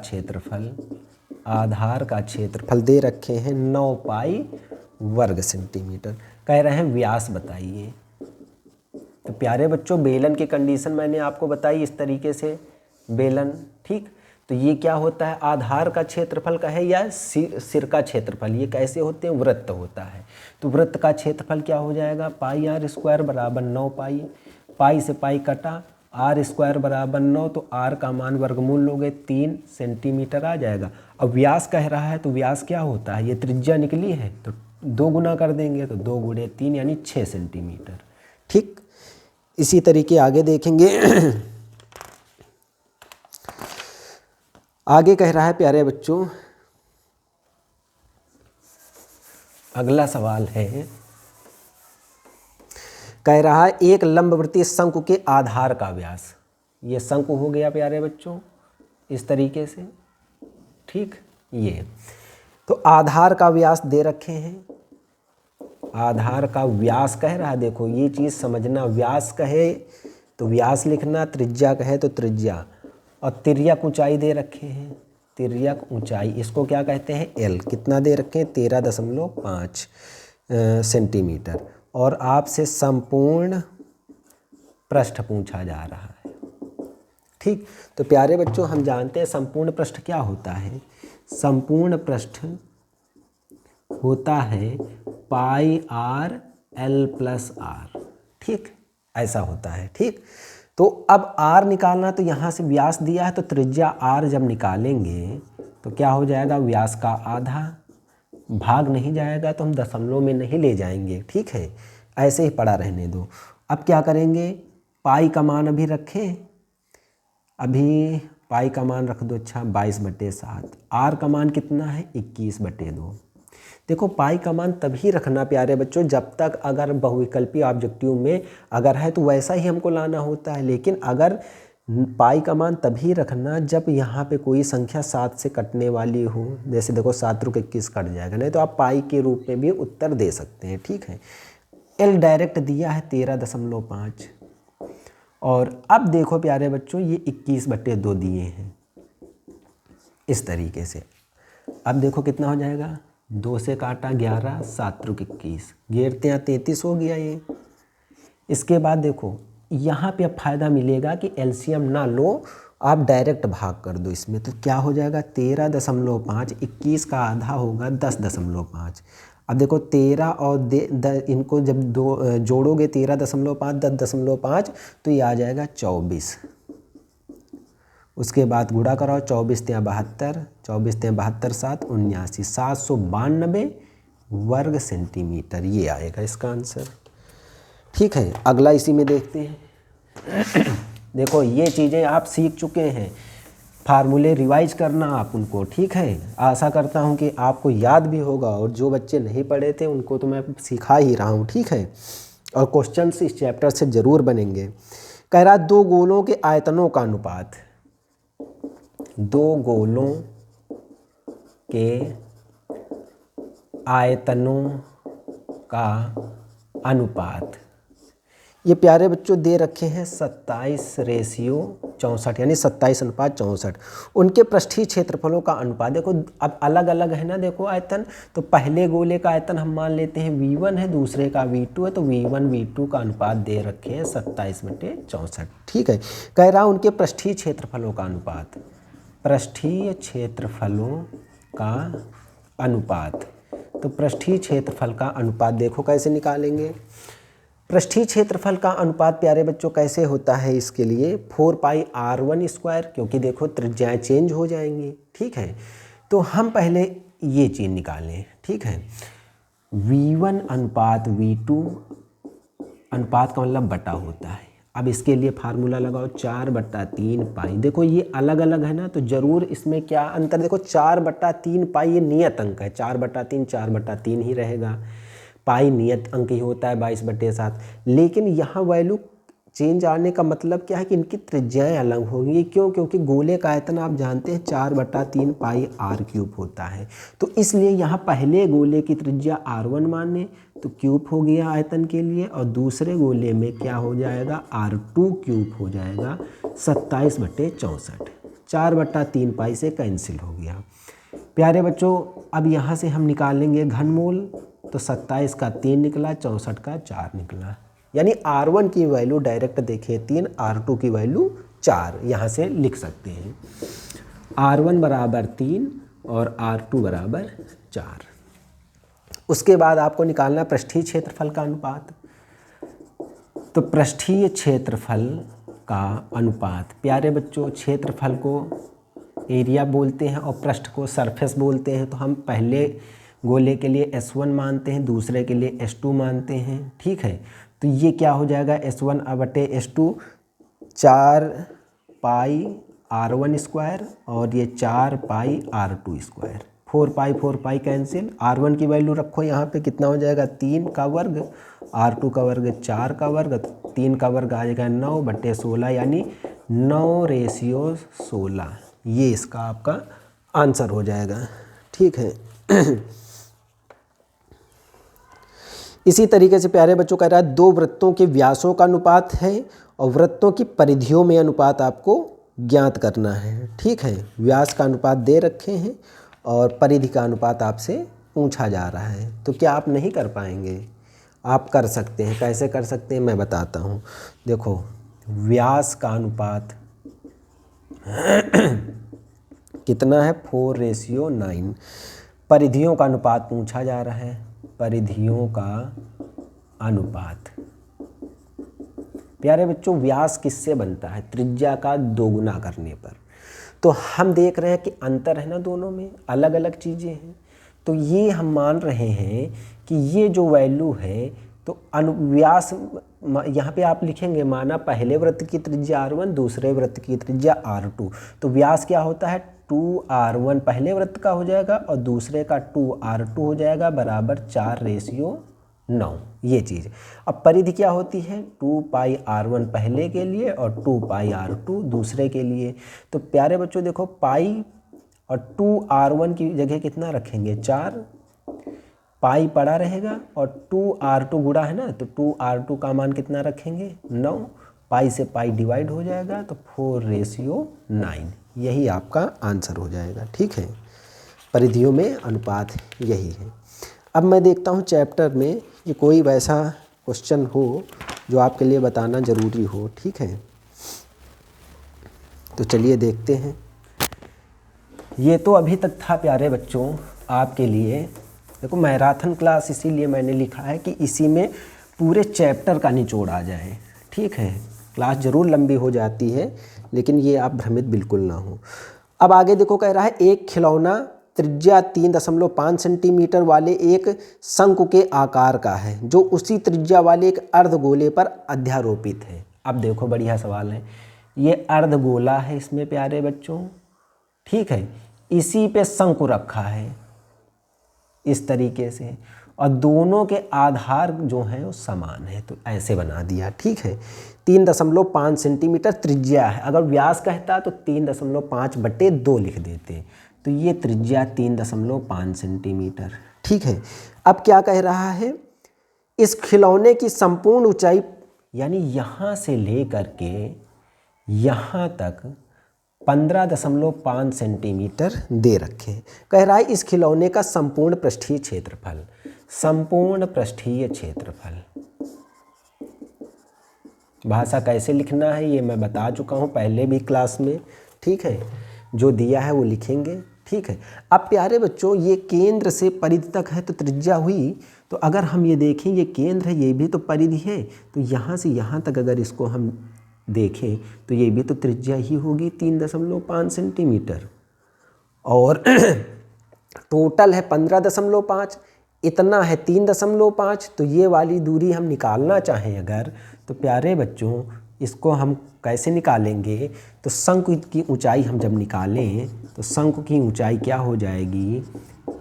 क्षेत्रफल दे रखे हैं 9 पाई वर्ग सेंटीमीटर। कह रहे हैं व्यास बताइए। तो प्यारे बच्चों बेलन की कंडीशन मैंने आपको बताई इस तरीके से, बेलन, ठीक। तो ये क्या होता है, आधार का क्षेत्रफल का है या सिर का क्षेत्रफल, ये कैसे होते हैं, वृत्त होता है। तो वृत्त का क्षेत्रफल क्या हो जाएगा, पाई आर स्क्वायर बराबर 9 पाई, पाई से पाई कटा, आर स्क्वायर बराबर 9, तो आर का मान वर्गमूल लोगे 3 सेंटीमीटर आ जाएगा। अब व्यास कह रहा है तो व्यास क्या होता है, ये त्रिज्या निकली है तो 2 गुना कर देंगे, तो 2 गुणे 3 यानी 6 सेंटीमीटर। ठीक, इसी तरीके आगे देखेंगे आगे कह रहा है प्यारे बच्चों, अगला सवाल है, कह रहा है एक लंबवृत्तीय शंकु के आधार का व्यास। ये शंकु हो गया प्यारे बच्चों इस तरीके से, ठीक। ये तो आधार का व्यास दे रखे हैं, आधार का व्यास कह रहा है, देखो ये चीज़ समझना, व्यास कहे तो व्यास लिखना, त्रिज्या कहे तो त्रिज्या, और तिर्यक ऊंचाई दे रखे हैं, तिर्यक ऊंचाई, इसको क्या कहते हैं, एल। कितना दे रखे हैं, 13.5 सेंटीमीटर। और आपसे संपूर्ण पृष्ठ पूछा जा रहा है, ठीक। तो प्यारे बच्चों हम जानते हैं संपूर्ण पृष्ठ क्या होता है, संपूर्ण पृष्ठ होता है पाई आर एल प्लस आर, ठीक, ऐसा होता है, ठीक। तो अब r निकालना, तो यहाँ से व्यास दिया है तो त्रिज्या r जब निकालेंगे तो क्या हो जाएगा, व्यास का आधा, भाग नहीं जाएगा तो हम दशमलव में नहीं ले जाएंगे, ठीक है, ऐसे ही पड़ा रहने दो। अब क्या करेंगे, पाई का मान अभी रखें, अभी पाई का मान रख दो, अच्छा 22/7। r का मान कितना है, 21/2। देखो पाई का मान तभी रखना प्यारे बच्चों जब तक अगर बहुविकल्पी ऑब्जेक्टिव में अगर है तो वैसा ही हमको लाना होता है, लेकिन अगर पाई का मान तभी रखना जब यहाँ पे कोई संख्या 7 से कटने वाली हो, जैसे देखो 7 × 21 कट जाएगा, नहीं तो आप पाई के रूप में भी उत्तर दे सकते हैं, ठीक है। एल डायरेक्ट दिया है 13.5, और अब देखो प्यारे बच्चों ये 21/2 दिए हैं इस तरीके से। अब देखो कितना हो जाएगा, 2 से काटा 11, 7 × 21, घेरते हैं 33 हो गया ये। इसके बाद देखो यहाँ पे अब फायदा मिलेगा कि एलसीएम ना लो, आप डायरेक्ट भाग कर दो इसमें, तो क्या हो जाएगा 13.5, 21 का आधा होगा 10.5। अब देखो 13 और इनको जब जोड़ोगे 13.5, 10.5 तो ये आ जाएगा 24। उसके बाद गुणा कराओ, 24 × 72, 24 × 72 7 79, 792 वर्ग सेंटीमीटर, ये आएगा इसका आंसर, ठीक है। अगला इसी में देखते हैं देखो ये चीज़ें आप सीख चुके हैं, फार्मूले रिवाइज करना आप उनको, ठीक है। आशा करता हूँ कि आपको याद भी होगा, और जो बच्चे नहीं पढ़े थे उनको तो मैं सिखा ही रहा हूँ, ठीक है। और क्वेश्चंस इस चैप्टर से ज़रूर बनेंगे। कह रहा 2 गोलों के आयतनों का अनुपात, 2 गोलों के आयतनों का अनुपात, ये प्यारे बच्चों दे रखे हैं 27:64 यानी 27:64। उनके पृष्ठीय क्षेत्रफलों का अनुपात, देखो अब अलग अलग है ना, देखो आयतन, तो पहले गोले का आयतन हम मान लेते हैं V1 है, दूसरे का V2 है, तो V1 V2 का अनुपात दे रखे हैं 27/64, ठीक है। कह रहा उनके पृष्ठीय क्षेत्रफलों का अनुपात, पृष्ठीय क्षेत्रफलों का अनुपात। तो पृष्ठीय क्षेत्रफल का अनुपात देखो कैसे निकालेंगे। पृष्ठीय क्षेत्रफल का अनुपात प्यारे बच्चों कैसे होता है, इसके लिए 4πr1², क्योंकि देखो त्रिज्याएं चेंज हो जाएंगी, ठीक है। तो हम पहले ये चीज़ निकालें, ठीक है। v1 अनुपात v2 अनुपात का मतलब बटा होता है। अब इसके लिए फार्मूला लगाओ 4/3 पाई। देखो ये अलग अलग है ना, तो ज़रूर इसमें क्या अंतर, देखो 4/3 पाई ये नियत अंक है, 4/3 4/3 ही रहेगा। पाई नियत अंक ही होता है 22/7। लेकिन यहाँ वैल्यू चेंज आने का मतलब क्या है कि इनकी त्रिज्याएं अलग होंगी। क्यों? क्योंकि गोले का आयतन आप जानते हैं 4/3 पाई r³ होता है। तो इसलिए यहाँ पहले गोले की त्रिज्या r1 माने तो क्यूब हो गया आयतन के लिए, और दूसरे गोले में क्या हो जाएगा, r2³ हो जाएगा 27/64। 4/3 पाई से कैंसिल हो गया। प्यारे बच्चों अब यहाँ से हम निकालेंगे घनमूल, तो 27 का 3 निकला, 64 का 4 निकला। यानी r1 की वैल्यू डायरेक्ट देखिए 3, r2 की वैल्यू 4, यहाँ से लिख सकते हैं r1 बराबर 3 और r2 बराबर 4। उसके बाद आपको निकालना पृष्ठीय क्षेत्रफल का अनुपात। तो पृष्ठीय क्षेत्रफल का अनुपात प्यारे बच्चों, क्षेत्रफल को एरिया बोलते हैं और पृष्ठ को सरफेस बोलते हैं। तो हम पहले गोले के लिए S1 मानते हैं, दूसरे के लिए S2 मानते हैं, ठीक है। तो ये क्या हो जाएगा, S1/S2 4πr1² और ये 4πr2²। 4π कैंसिल, r1 की वैल्यू रखो यहाँ पे, कितना हो जाएगा 3 का वर्ग, r2 का वर्ग 4 का वर्ग, 3 का वर्ग आ जाएगा 9/16, यानी 9:16। ये इसका आपका आंसर हो जाएगा, ठीक है। इसी तरीके से प्यारे बच्चों कह रहा है 2 वृत्तों के व्यासों का अनुपात है और वृत्तों की परिधियों में अनुपात आपको ज्ञात करना है, ठीक है। व्यास का अनुपात दे रखे हैं और परिधि का अनुपात आपसे पूछा जा रहा है। तो क्या आप नहीं कर पाएंगे? आप कर सकते हैं। कैसे कर सकते हैं मैं बताता हूँ। देखो व्यास का अनुपात कितना है, 4:9। परिधियों का अनुपात पूछा जा रहा है, परिधियों का अनुपात। प्यारे बच्चों व्यास किससे बनता है, त्रिज्या का दोगुना करने पर। तो हम देख रहे हैं कि अंतर है ना, दोनों में अलग अलग चीज़ें हैं। तो ये हम मान रहे हैं कि ये जो वैल्यू है तो व्यास यहाँ पे आप लिखेंगे, माना पहले वृत्त की त्रिज्या r1, दूसरे वृत्त की त्रिज्या r2। तो व्यास क्या होता है, 2r1 पहले वृत्त का हो जाएगा और दूसरे का 2r2 हो जाएगा, बराबर 4:9। ये चीज़। अब परिधि क्या होती है, 2πr1 पहले के लिए और 2πr2 दूसरे के लिए। तो प्यारे बच्चों देखो पाई और 2r1 की जगह कितना रखेंगे, 4, पाई पड़ा रहेगा और 2r2 गुणा है ना, तो 2r2 का मान कितना रखेंगे, 9। पाई से पाई डिवाइड हो जाएगा तो 4:9। यही आपका आंसर हो जाएगा, ठीक है। परिधियों में अनुपात यही है। अब मैं देखता हूँ चैप्टर में कि कोई वैसा क्वेश्चन हो जो आपके लिए बताना ज़रूरी हो, ठीक है। तो चलिए देखते हैं। ये तो अभी तक था प्यारे बच्चों आपके लिए। देखो मैराथन क्लास इसीलिए मैंने लिखा है कि इसी में पूरे चैप्टर का निचोड़ आ जाए, ठीक है। क्लास ज़रूर लंबी हो जाती है लेकिन ये आप भ्रमित बिल्कुल ना हो। अब आगे देखो कह रहा है एक खिलौना त्रिज्या 3.5 सेंटीमीटर वाले एक शंकु के आकार का है जो उसी त्रिज्या वाले एक अर्धगोले पर अध्यारोपित है। अब देखो बढ़िया सवाल है, ये अर्धगोला है इसमें प्यारे बच्चों, ठीक है। इसी पे शंकु रखा है इस तरीके से और दोनों के आधार जो हैं वो समान है, तो ऐसे बना दिया, ठीक है। 3.5 सेंटीमीटर त्रिज्या है। अगर व्यास कहता तो 3.5/2 लिख देते। तो ये त्रिज्या 3.5 सेंटीमीटर, ठीक है। अब क्या कह रहा है, इस खिलौने की संपूर्ण ऊंचाई यानी यहाँ से लेकर के यहाँ तक 15.5 सेंटीमीटर दे रखे। कह रहा है इस खिलौने का संपूर्ण पृष्ठीय क्षेत्रफल, संपूर्ण पृष्ठीय क्षेत्रफल। भाषा कैसे लिखना है ये मैं बता चुका हूँ पहले भी क्लास में, ठीक है। जो दिया है वो लिखेंगे, ठीक है। अब प्यारे बच्चों ये केंद्र से परिधि तक है तो त्रिज्या हुई, तो अगर हम ये देखें ये केंद्र है, ये भी तो परिधि है, तो यहाँ से यहाँ तक अगर इसको हम देखें तो ये भी तो त्रिज्या ही होगी 3.5 सेंटीमीटर, और टोटल है 15.5, इतना है 3.5, तो ये वाली दूरी हम निकालना चाहें अगर, तो प्यारे बच्चों इसको हम कैसे निकालेंगे, तो शंकु की ऊंचाई हम जब निकालें तो शंकु की ऊंचाई क्या हो जाएगी,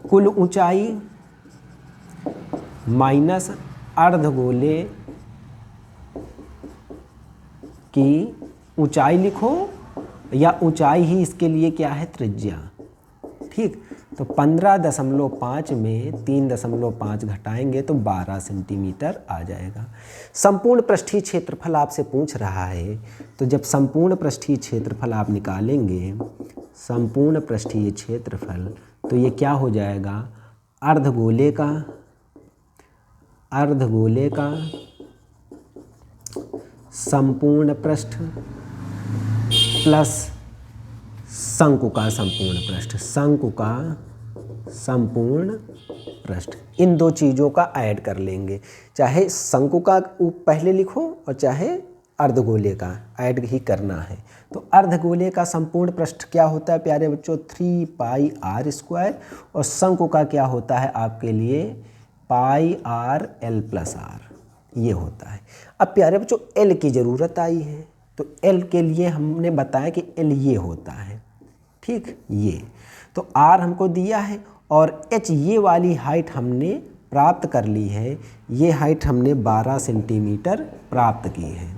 कुल ऊंचाई माइनस अर्धगोले की ऊंचाई लिखो, या ऊंचाई ही इसके लिए क्या है, त्रिज्या। ठीक, तो 15.5 में 3.5 घटाएंगे तो 12 सेंटीमीटर आ जाएगा। संपूर्ण पृष्ठीय क्षेत्रफल आपसे पूछ रहा है, तो जब संपूर्ण पृष्ठीय क्षेत्रफल आप निकालेंगे, संपूर्ण पृष्ठीय क्षेत्रफल, तो ये क्या हो जाएगा, अर्धगोले का संपूर्ण पृष्ठ प्लस शंकु का संपूर्ण पृष्ठ, शंकु का संपूर्ण पृष्ठ, इन दो चीज़ों का ऐड कर लेंगे, चाहे शंकु का पहले लिखो और चाहे अर्धगोले का ऐड ही करना है। तो अर्धगोले का संपूर्ण पृष्ठ क्या होता है प्यारे बच्चों, 3πr², और शंकु का क्या होता है आपके लिए, πr/l+r, ये होता है। अब प्यारे बच्चों l की ज़रूरत आई है, तो l के लिए हमने बताया कि l ये होता है, ठीक, ये तो r हमको दिया है, और h ये वाली हाइट हमने प्राप्त कर ली है, ये हाइट हमने 12 सेंटीमीटर प्राप्त की है,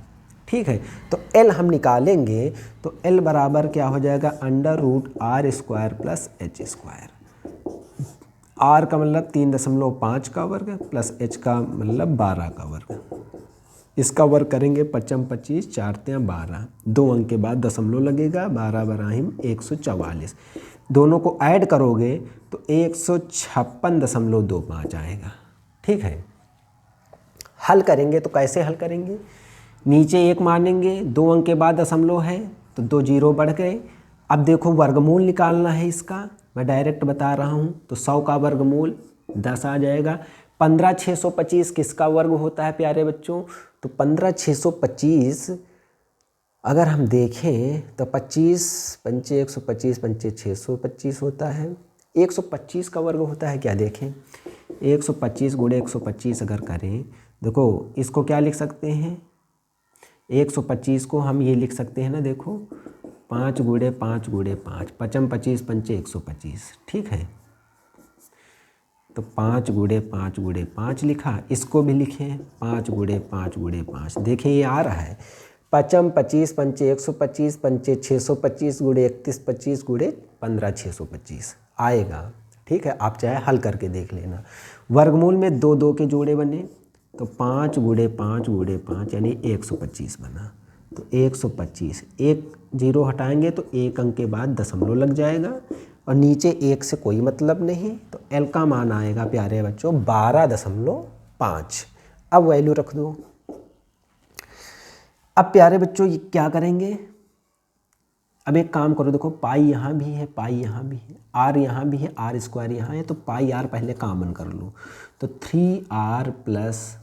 ठीक है। तो l हम निकालेंगे, तो l बराबर क्या हो जाएगा, √r² + h², r का मतलब 3.5 का वर्ग प्लस h का मतलब 12 का वर्ग, इसका वर्ग करेंगे 5 25 4 12, 2 अंक के बाद दशमलव लगेगा, 12 बराहिम 144, दोनों को ऐड करोगे तो 156.25 आएगा, ठीक है। हल करेंगे तो कैसे हल करेंगे, नीचे 1 मानेंगे, 2 अंक के बाद दशमलव है तो 2 जीरो बढ़ गए। अब देखो वर्गमूल निकालना है इसका, मैं डायरेक्ट बता रहा हूँ, तो 100 का वर्गमूल 10 आ जाएगा। 15,625 किसका वर्ग होता है प्यारे बच्चों, तो 15,625 अगर हम देखें तो 25 पंचे 125 पंचे 625 होता है, 125 का वर्ग होता है क्या, देखें 125 गुणे 125 अगर करें, देखो इसको क्या लिख सकते हैं, 125 को हम ये लिख सकते हैं ना, देखो 5 गुणे 5 गुणे 5, 5 25 पंचे 125, ठीक है। तो 5 गुणे 5 गुणे 5 लिखा, इसको भी लिखें 5 गुणे 5 गुणे 5, देखें ये आ रहा है 5 25 पंचे 125 पंचे 625 गुणे 31 25 गुणे 15 625 आएगा, ठीक है। आप चाहे हल करके देख लेना। वर्गमूल में 2 2 के जोड़े बने, तो 5 गुणे 5 गुणे 5 यानी 125 बना, तो 125, 1 जीरो हटाएंगे तो 1 अंक के बाद दशमलव लग जाएगा, और नीचे 1 से कोई मतलब नहीं, तो L का मान आएगा प्यारे बच्चों 12.5। अब वैल्यू रख दो। अब प्यारे बच्चों ये क्या करेंगे, अब एक काम करो, देखो पाई यहाँ भी है, पाई यहाँ भी है, r यहाँ भी है, r² यहाँ है, तो पाई r पहले कॉमन कर लो, तो 3r प्लस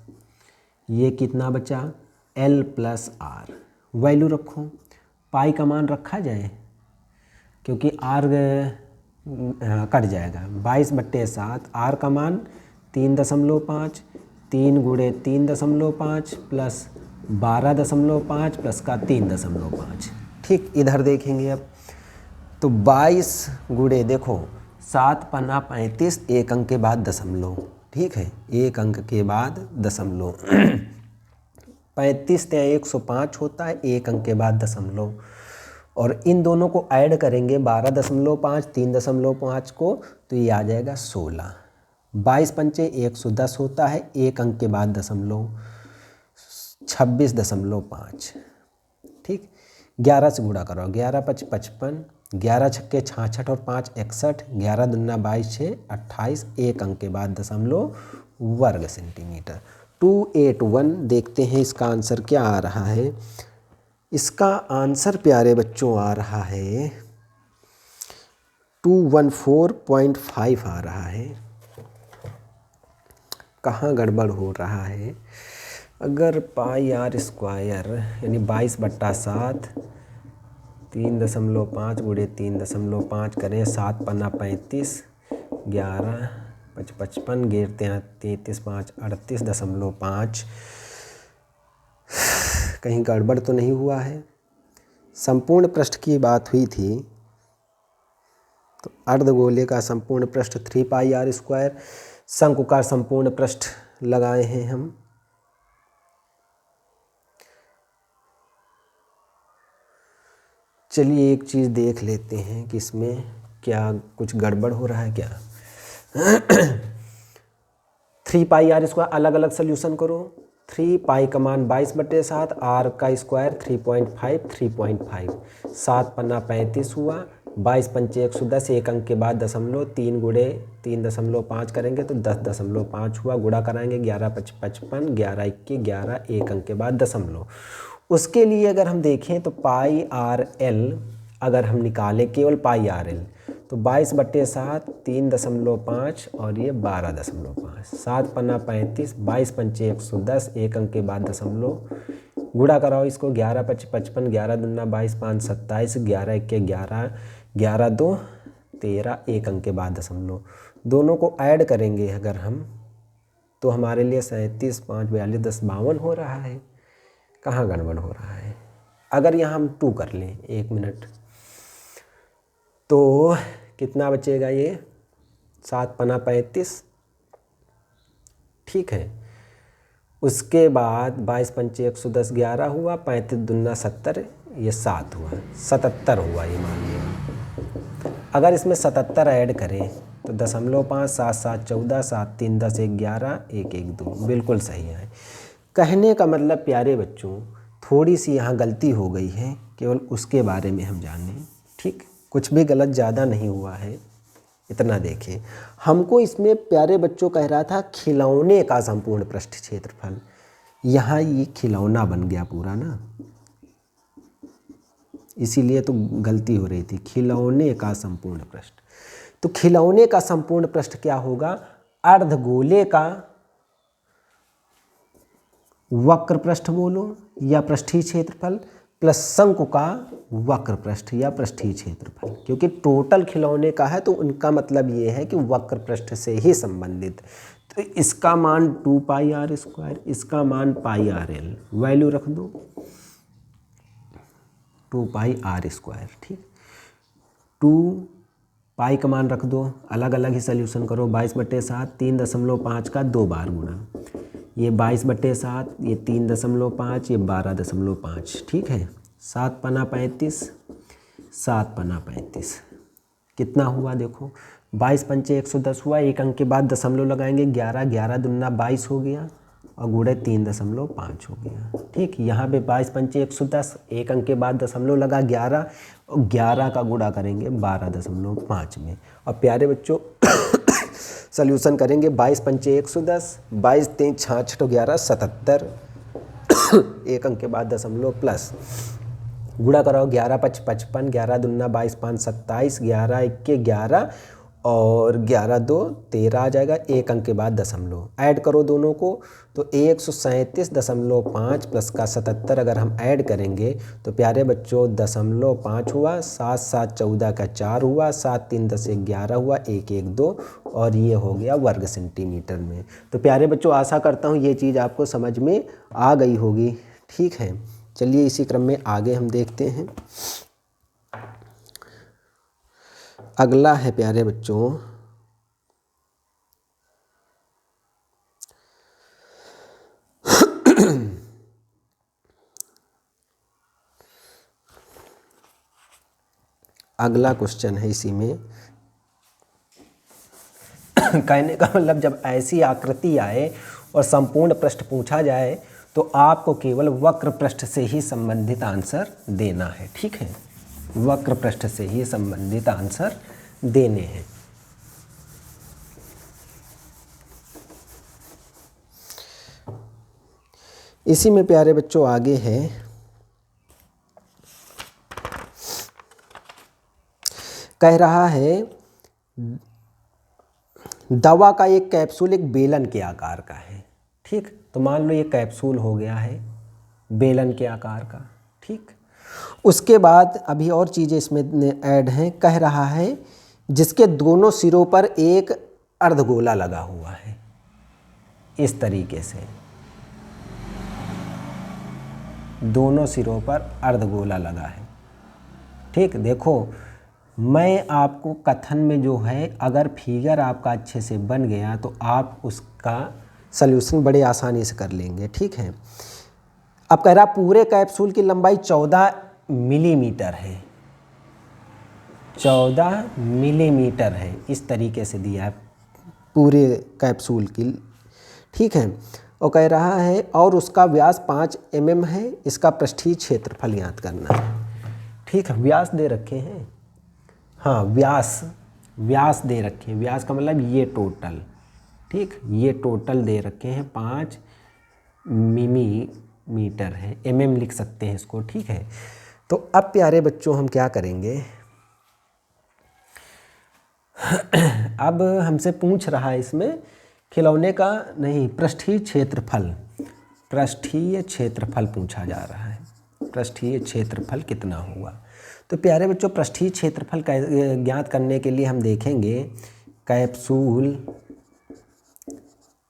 ये कितना बचा L प्लस r, वैल्यू रखो, पाई का मान रखा जाए क्योंकि r कट जाएगा, 22/7, r का मान 3.5, 3 गुणे 3.5 प्लस 12.5 प्लस का 3.5, ठीक। इधर देखेंगे अब, तो 22 गुणे देखो 7 पन्ना 35, 1 अंक के बाद दशमलव, ठीक है, 1 अंक के बाद दशमलव 35 या 105 होता है, 1 अंक के बाद दशमलव, और इन दोनों को ऐड करेंगे 12.5 3.5 को, तो ये आ जाएगा 16, 22 पंचे 110 होता है, 1 अंक के बाद दशमलव 26.5, ठीक। 11 से गुणा करो, 11 5 55, 11 छक्के 66 और 5 61, 11 दूना 22 6 28, 1 अंक के बाद दशमलव वर्ग सेंटीमीटर। 281 देखते हैं इसका आंसर क्या आ रहा है। इसका आंसर प्यारे बच्चों आ रहा है 214.5 आ रहा है। कहाँ गड़बड़ हो रहा है? अगर पाई आर स्क्वायर यानी 22/7 3.5 गुणे 3.5 करें, 7 पन्ना 35, 11 5 55, गिरते हैं 33 5 38.5। कहीं गड़बड़ तो नहीं हुआ है? संपूर्ण पृष्ठ की बात हुई थी, तो अर्धगोले का संपूर्ण पृष्ठ 3 पाई आर स्क्वायर, शंकु का संपूर्ण पृष्ठ लगाए हैं हम। चलिए एक चीज़ देख लेते हैं कि इसमें क्या कुछ गड़बड़ हो रहा है क्या। 3 पाई आर स्क्वायर अलग अलग सोल्यूशन करो। 3 पाई का मान 22/7, आर का स्क्वायर 3.5 3.5, 7 पन्ना 35 हुआ, 22 पंचे 110, एक अंक के बाद दशमलव, 3 गुणे 3.5 करेंगे तो 10.5 हुआ, गुणा कराएंगे 11 5 55, 11 21, 11, एक अंक के बाद दशमलव। उसके लिए अगर हम देखें तो पाई आर एल अगर हम निकालें, केवल पाई आर एल, तो 22/7 3.5 और ये 12.5, 7 पन्ना 35, 22 पंचे 110, एक अंक के बाद दशमलव, गुणा कराओ इसको 11 5 55, 11 दूना 22 5 27, 11 21 11, 11 2 13, एक अंक के बाद दशमलव। दोनों को ऐड करेंगे अगर हम, तो हमारे लिए 37 5 42 10 52 हो रहा है। कहाँ गड़बड़ हो रहा है? अगर यहाँ हम 2 कर लें, 1 मिनट, तो कितना बचेगा? ये 7 पन्ना 35, ठीक है। उसके बाद 22 पंचे 110, 11 हुआ, 35 दूना 70, ये 7 हुआ, 77 हुआ ये मान लिया। अगर इसमें 77 ऐड करें तो 0.5 7 7 14, 7 3 10, 1 11, 1 1 2 बिल्कुल सही है। कहने का मतलब प्यारे बच्चों, थोड़ी सी यहाँ गलती हो गई है, केवल उसके बारे में हम जानें, ठीक। कुछ भी गलत ज़्यादा नहीं हुआ है, इतना देखें। हमको इसमें प्यारे बच्चों कह रहा था खिलौने का संपूर्ण पृष्ठ क्षेत्रफल, यहाँ ये खिलौना बन गया पूरा ना, इसीलिए तो गलती हो रही थी। खिलौने का संपूर्ण पृष्ठ, तो खिलौने का संपूर्ण पृष्ठ क्या होगा? अर्धगोले का वक्र पृष्ठ बोलो या पृष्ठीय क्षेत्रफल प्लस शंकु का वक्र पृष्ठ या पृष्ठीय क्षेत्रफल, क्योंकि टोटल खिलौने का है तो उनका मतलब ये है कि वक्र पृष्ठ से ही संबंधित। तो इसका मान 2 पाई आर स्क्वायर, इसका मान पाई आर एल, वैल्यू रख दो 2 पाई आर स्क्वायर, ठीक। 2 पाई का मान रख दो, अलग अलग ही सोल्यूशन करो। 22/7 3.5 का 2 बार गुणा, ये 22/7, ये 3.5, ये 12.5, ठीक है। 7 पन्ना 35, 7 पन्ना 35 कितना हुआ देखो, 22 पंचे 110 हुआ, एक अंक के बाद दशमलव लगाएंगे 11, 11 दूना 22 हो गया और गुणे 3.5 हो गया, ठीक। यहाँ पे 22 पंचे 110, एक अंक के बाद दशमलव लगा 11 और 11 का गुणा करेंगे 12.5 में। और प्यारे बच्चों सोल्यूशन करेंगे, 22 पंचे 110, 22 3 66 तो 11 77, एक अंक के बाद दशमलव प्लस, गुणा कराओ 11 5 55, 11 दूना 22 5 27, 11 21 11 और 11 2 13 आ जाएगा, एक अंक के बाद दशमलव। ऐड करो दोनों को तो 137.5 प्लस का 77 अगर हम ऐड करेंगे तो प्यारे बच्चों 0.5 हुआ, 7 7 14 का 4 हुआ, 7 3 10 11 हुआ, 1 1 2 और ये हो गया वर्ग सेंटीमीटर में। तो प्यारे बच्चों आशा करता हूँ ये चीज़ आपको समझ में आ गई होगी, ठीक है। चलिए इसी क्रम में आगे हम देखते हैं। अगला है प्यारे बच्चों अगला क्वेश्चन है इसी में। कहने का मतलब जब ऐसी आकृति आए और संपूर्ण पृष्ठ पूछा जाए तो आपको केवल वक्र पृष्ठ से ही संबंधित आंसर देना है, ठीक है। वक्र पृष्ठ से ही संबंधित आंसर देने हैं। इसी में प्यारे बच्चों आगे है कह रहा है दवा का एक कैप्सूल एक बेलन के आकार का है, ठीक। तो मान लो ये कैप्सूल हो गया है बेलन के आकार का, ठीक। उसके बाद अभी और चीज़ें इसमें ऐड हैं। कह रहा है जिसके दोनों सिरों पर एक अर्धगोला लगा हुआ है, इस तरीके से दोनों सिरों पर अर्धगोला लगा है, ठीक। देखो मैं आपको कथन में जो है, अगर फिगर आपका अच्छे से बन गया तो आप उसका सल्यूशन बड़े आसानी से कर लेंगे, ठीक है। अब कह रहा पूरे कैप्सूल की लंबाई 14 मिलीमीटर है, 14 मिलीमीटर है, इस तरीके से दिया है पूरे कैप्सूल की, ठीक है। और कह रहा है और उसका व्यास 5 mm है, इसका पृष्ठीय क्षेत्रफल ज्ञात करना है, ठीक है। व्यास दे रखे हैं, हाँ व्यास दे रखे हैं, व्यास का मतलब ये टोटल, ठीक। ये टोटल दे रखे हैं 5 मिलीमीटर है, mm लिख सकते हैं इसको, ठीक है। तो अब प्यारे बच्चों हम क्या करेंगे, अब हमसे पूछ रहा है इसमें खिलौने का नहीं, पृष्ठीय क्षेत्रफल पूछा जा रहा है। पृष्ठीय क्षेत्रफल कितना होगा। तो प्यारे बच्चों पृष्ठीय क्षेत्रफल ज्ञात करने के लिए हम देखेंगे कैप्सूल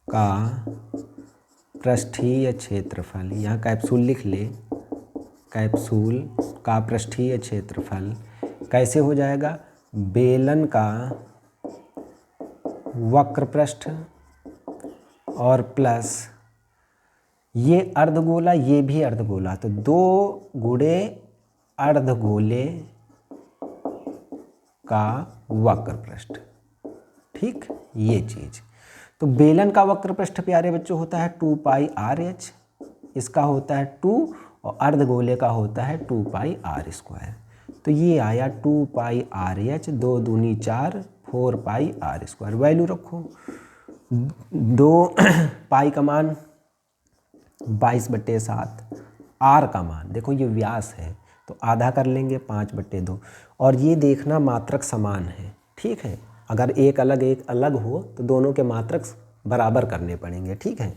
का पृष्ठीय क्षेत्रफल, यहाँ कैप्सूल लिख ले, कैप्सूल का पृष्ठीय क्षेत्रफल कैसे हो जाएगा, बेलन का वक्र पृष्ठ और प्लस ये अर्धगोला, ये भी अर्धगोला, तो 2 गुणे अर्धगोले का वक्र पृष्ठ, ठीक। ये चीज़ तो बेलन का वक्र पृष्ठ प्यारे बच्चों होता है 2 पाई RH, इसका होता है 2 और अर्धगोले का होता है 2 पाई R²। तो ये आया 2 पाई RH, 2 दूनी 4, 4 पाई R²। वैल्यू रखो, 2 पाई का मान 22/7, R का मान देखो ये व्यास है तो आधा कर लेंगे 5/2, और ये देखना मात्रक समान है, ठीक है। अगर एक अलग हो तो दोनों के मात्रक बराबर करने पड़ेंगे, ठीक है।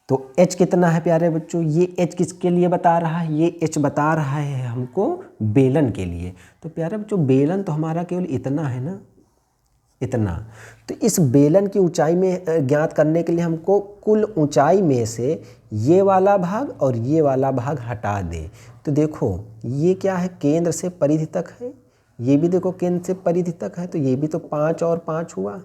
तो h कितना है प्यारे बच्चों, ये h किसके लिए बता रहा है, ये h बता रहा है हमको बेलन के लिए। तो प्यारे बच्चों बेलन तो हमारा केवल इतना है ना, इतना। तो इस बेलन की ऊंचाई में ज्ञात करने के लिए हमको कुल ऊंचाई में से ये वाला भाग और ये वाला भाग हटा दे। तो देखो ये क्या है, केंद्र से परिधि तक है, ये भी देखो केंद्र से परिधि तक है, तो ये भी तो 5 और 5 हुआ,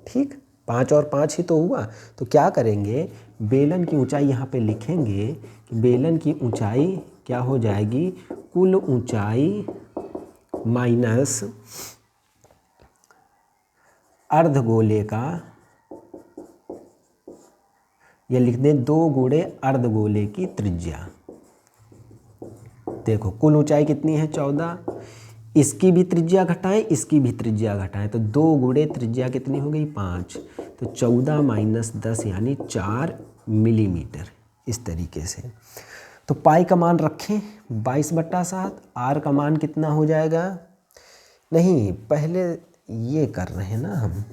ठीक। 5 और 5 ही तो हुआ। तो क्या करेंगे, बेलन की ऊंचाई यहाँ पे लिखेंगे कि बेलन की ऊंचाई क्या हो जाएगी, कुल ऊंचाई माइनस अर्धगोले का, ये लिख दें 2 गुणे अर्धगोले की त्रिज्या। देखो कुल ऊंचाई कितनी है 14, इसकी भी त्रिज्या घटाएं, इसकी भी त्रिज्या घटाएं, तो 2 गुणे त्रिज्या कितनी हो गई 5, तो 14 माइनस 10 यानी 4 मिलीमीटर, इस तरीके से। तो पाई का मान रखें 22/7, आर का मान कितना हो जाएगा, नहीं पहले ये कर रहे हैं ना हम,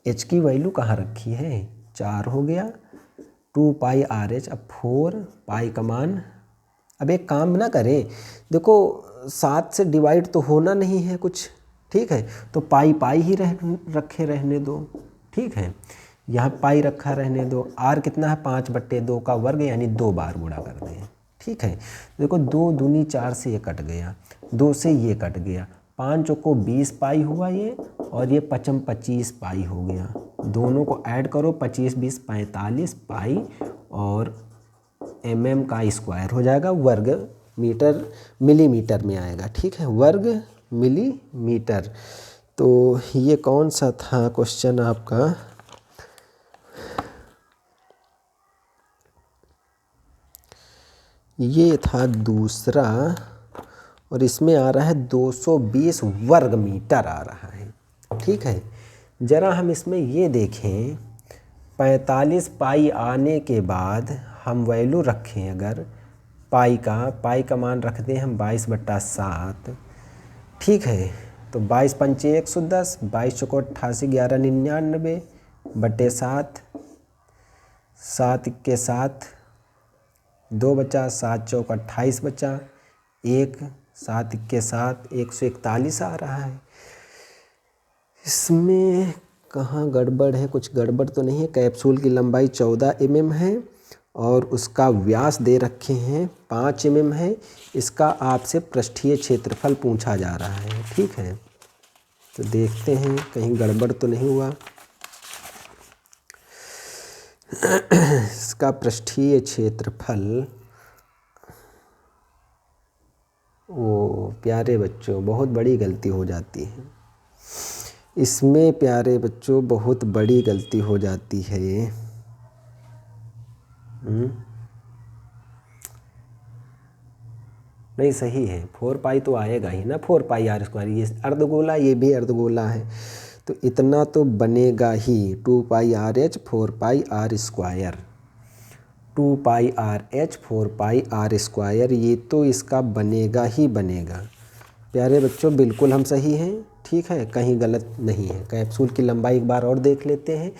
h की वैल्यू कहाँ रखी है, 4 हो गया, 2 पाई RH, अब 4 पाई का मान, अब एक काम ना करें, देखो 7 से डिवाइड तो होना नहीं है कुछ, ठीक है। तो पाई पाई ही रखे रहने दो, ठीक है। यहाँ पाई रखा रहने दो। R कितना है 5/2 का वर्ग, यानी 2 बार गुणा कर दें, ठीक है। देखो 2 दूनी 4 से ये कट गया, 2 से ये कट गया, 5 को 20 पाई हुआ ये, और ये 25 पाई हो गया। दोनों को ऐड करो, 25 20 45 पाई, और mm का स्क्वायर हो जाएगा, वर्ग मीटर मिलीमीटर में आएगा, ठीक है, वर्ग मिलीमीटर। तो ये कौन सा था क्वेश्चन आपका, ये था दूसरा, और इसमें आ रहा है 220 वर्ग मीटर आ रहा है, ठीक है। ज़रा हम इसमें ये देखें, 45 पाई आने के बाद हम वैल्यू रखें, अगर पाई का मान रख दें हम 22/7, ठीक है। तो 22 पंचे 110, 22 चौको 88, 11 99 बटे 7, 7 के 7 2 बचा, 7 चौक 28 बचा, 1 7 के 7 141 आ रहा है। इसमें कहाँ गड़बड़ है? कुछ गड़बड़ तो नहीं है। कैप्सूल की लंबाई 14 mm है और उसका व्यास दे रखे हैं 5 mm है। इसका आपसे पृष्ठीय क्षेत्रफल पूछा जा रहा है, ठीक है। तो देखते हैं कहीं गड़बड़ तो नहीं हुआ। इसका पृष्ठीय क्षेत्रफल, ओ प्यारे बच्चों बहुत बड़ी गलती हो जाती है इसमें, प्यारे बच्चों बहुत बड़ी गलती हो जाती है। नहीं सही है, 4 पाई तो आएगा ही ना, 4 पाई आर स्क्वायर। ये अर्धगोला, ये भी अर्धगोला है तो इतना तो बनेगा ही। 2 pi R H 4 pi R square, 2 pi R H 4 pi R square, ये तो इसका बनेगा ही बनेगा। प्यारे बच्चों बिल्कुल हम सही हैं, ठीक है, कहीं गलत नहीं है। कैप्सूल की लंबाई एक बार और देख लेते हैं,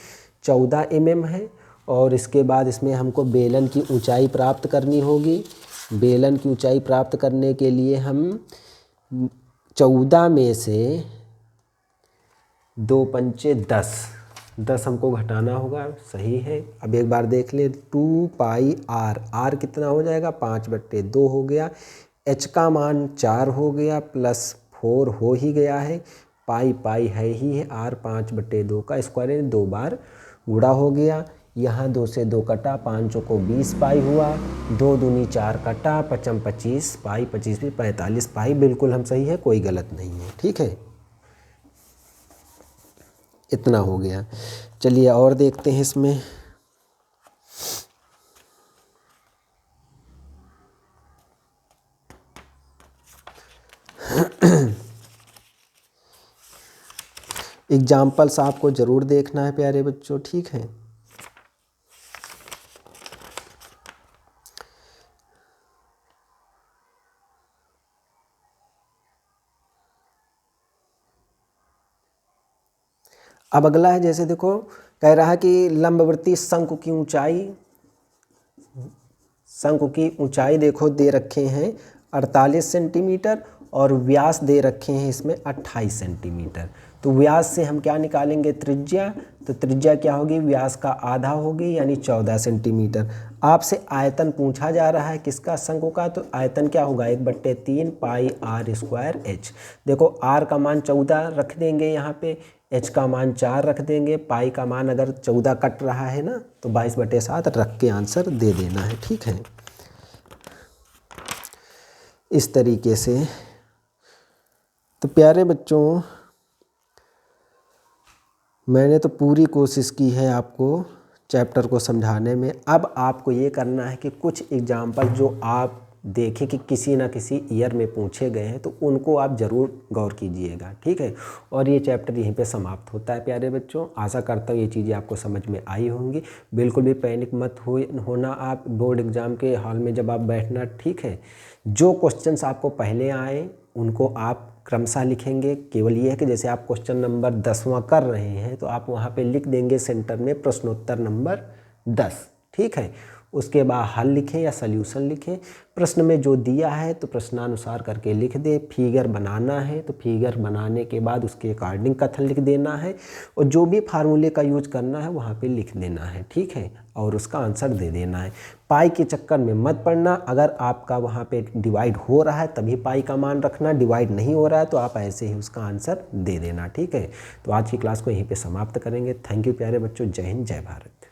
14 mm है और इसके बाद इसमें हमको बेलन की ऊंचाई प्राप्त करनी होगी। बेलन की ऊंचाई प्राप्त करने के लिए हम 14 में से 2 पंचे 10 हमको घटाना होगा, सही है। अब एक बार देख ले, 2 पाई आर कितना हो जाएगा? 5/2 हो गया। एच का मान 4 हो गया, प्लस 4 हो ही गया है, पाई है ही है, आर 5/2 का स्क्वायर है, 2 बार गुणा हो गया। यहाँ 2 से 2 कटा, 5 चौको 20 पाई हुआ, 2 दूनी 4 कटा, 5 25 पाई, 25 भी 45 पाई। बिल्कुल हम सही है, कोई गलत नहीं है, ठीक है। इतना हो गया। चलिए और देखते हैं इसमें। एग्जाम्पल्स आपको ज़रूर देखना है प्यारे बच्चों, ठीक है। अब अगला है, जैसे देखो कह रहा है कि लंबवर्ती शंकु की ऊंचाई देखो दे रखे हैं 48 सेंटीमीटर और व्यास दे रखे हैं इसमें 28 सेंटीमीटर। तो व्यास से हम क्या निकालेंगे? त्रिज्या। तो त्रिज्या क्या होगी? व्यास का आधा होगी, यानी 14 सेंटीमीटर। आपसे आयतन पूछा जा रहा है किसका? शंकु का। तो आयतन क्या होगा? 1/3 पाई आर स्क्वायर एच। देखो आर का मान 14 रख देंगे यहाँ पे, एच का मान 4 रख देंगे, पाई का मान अगर 14 कट रहा है ना तो 22/7 रख के आंसर दे देना है, ठीक है। इस तरीके से। तो प्यारे बच्चों मैंने तो पूरी कोशिश की है आपको चैप्टर को समझाने में। अब आपको ये करना है कि कुछ एग्जाम्पल जो आप देखें कि किसी ना किसी ईयर में पूछे गए हैं तो उनको आप ज़रूर गौर कीजिएगा, ठीक है। और ये चैप्टर यहीं पे समाप्त होता है प्यारे बच्चों। आशा करता हूँ ये चीज़ें आपको समझ में आई होंगी। बिल्कुल भी पैनिक मत होना आप बोर्ड एग्ज़ाम के हॉल में जब आप बैठना, ठीक है। जो क्वेश्चंस आपको पहले आए उनको आप क्रमशः लिखेंगे। केवल ये है कि जैसे आप क्वेश्चन नंबर 10वां कर रहे हैं तो आप वहाँ पे लिख देंगे सेंटर में प्रश्नोत्तर नंबर 10, ठीक है। उसके बाद हल लिखें या सल्यूशन लिखें। प्रश्न में जो दिया है तो प्रश्नानुसार करके लिख दे। फिगर बनाना है तो फिगर बनाने के बाद उसके अकॉर्डिंग कथन लिख देना है और जो भी फार्मूले का यूज करना है वहाँ पे लिख देना है, ठीक है, और उसका आंसर दे देना है। पाई के चक्कर में मत पड़ना। अगर आपका वहाँ पे डिवाइड हो रहा है तभी पाई का मान रखना, डिवाइड नहीं हो रहा है तो आप ऐसे ही उसका आंसर दे देना, ठीक है। तो आज की क्लास को यहीं पे समाप्त करेंगे। थैंक यू प्यारे बच्चों। जय हिंद, जय भारत।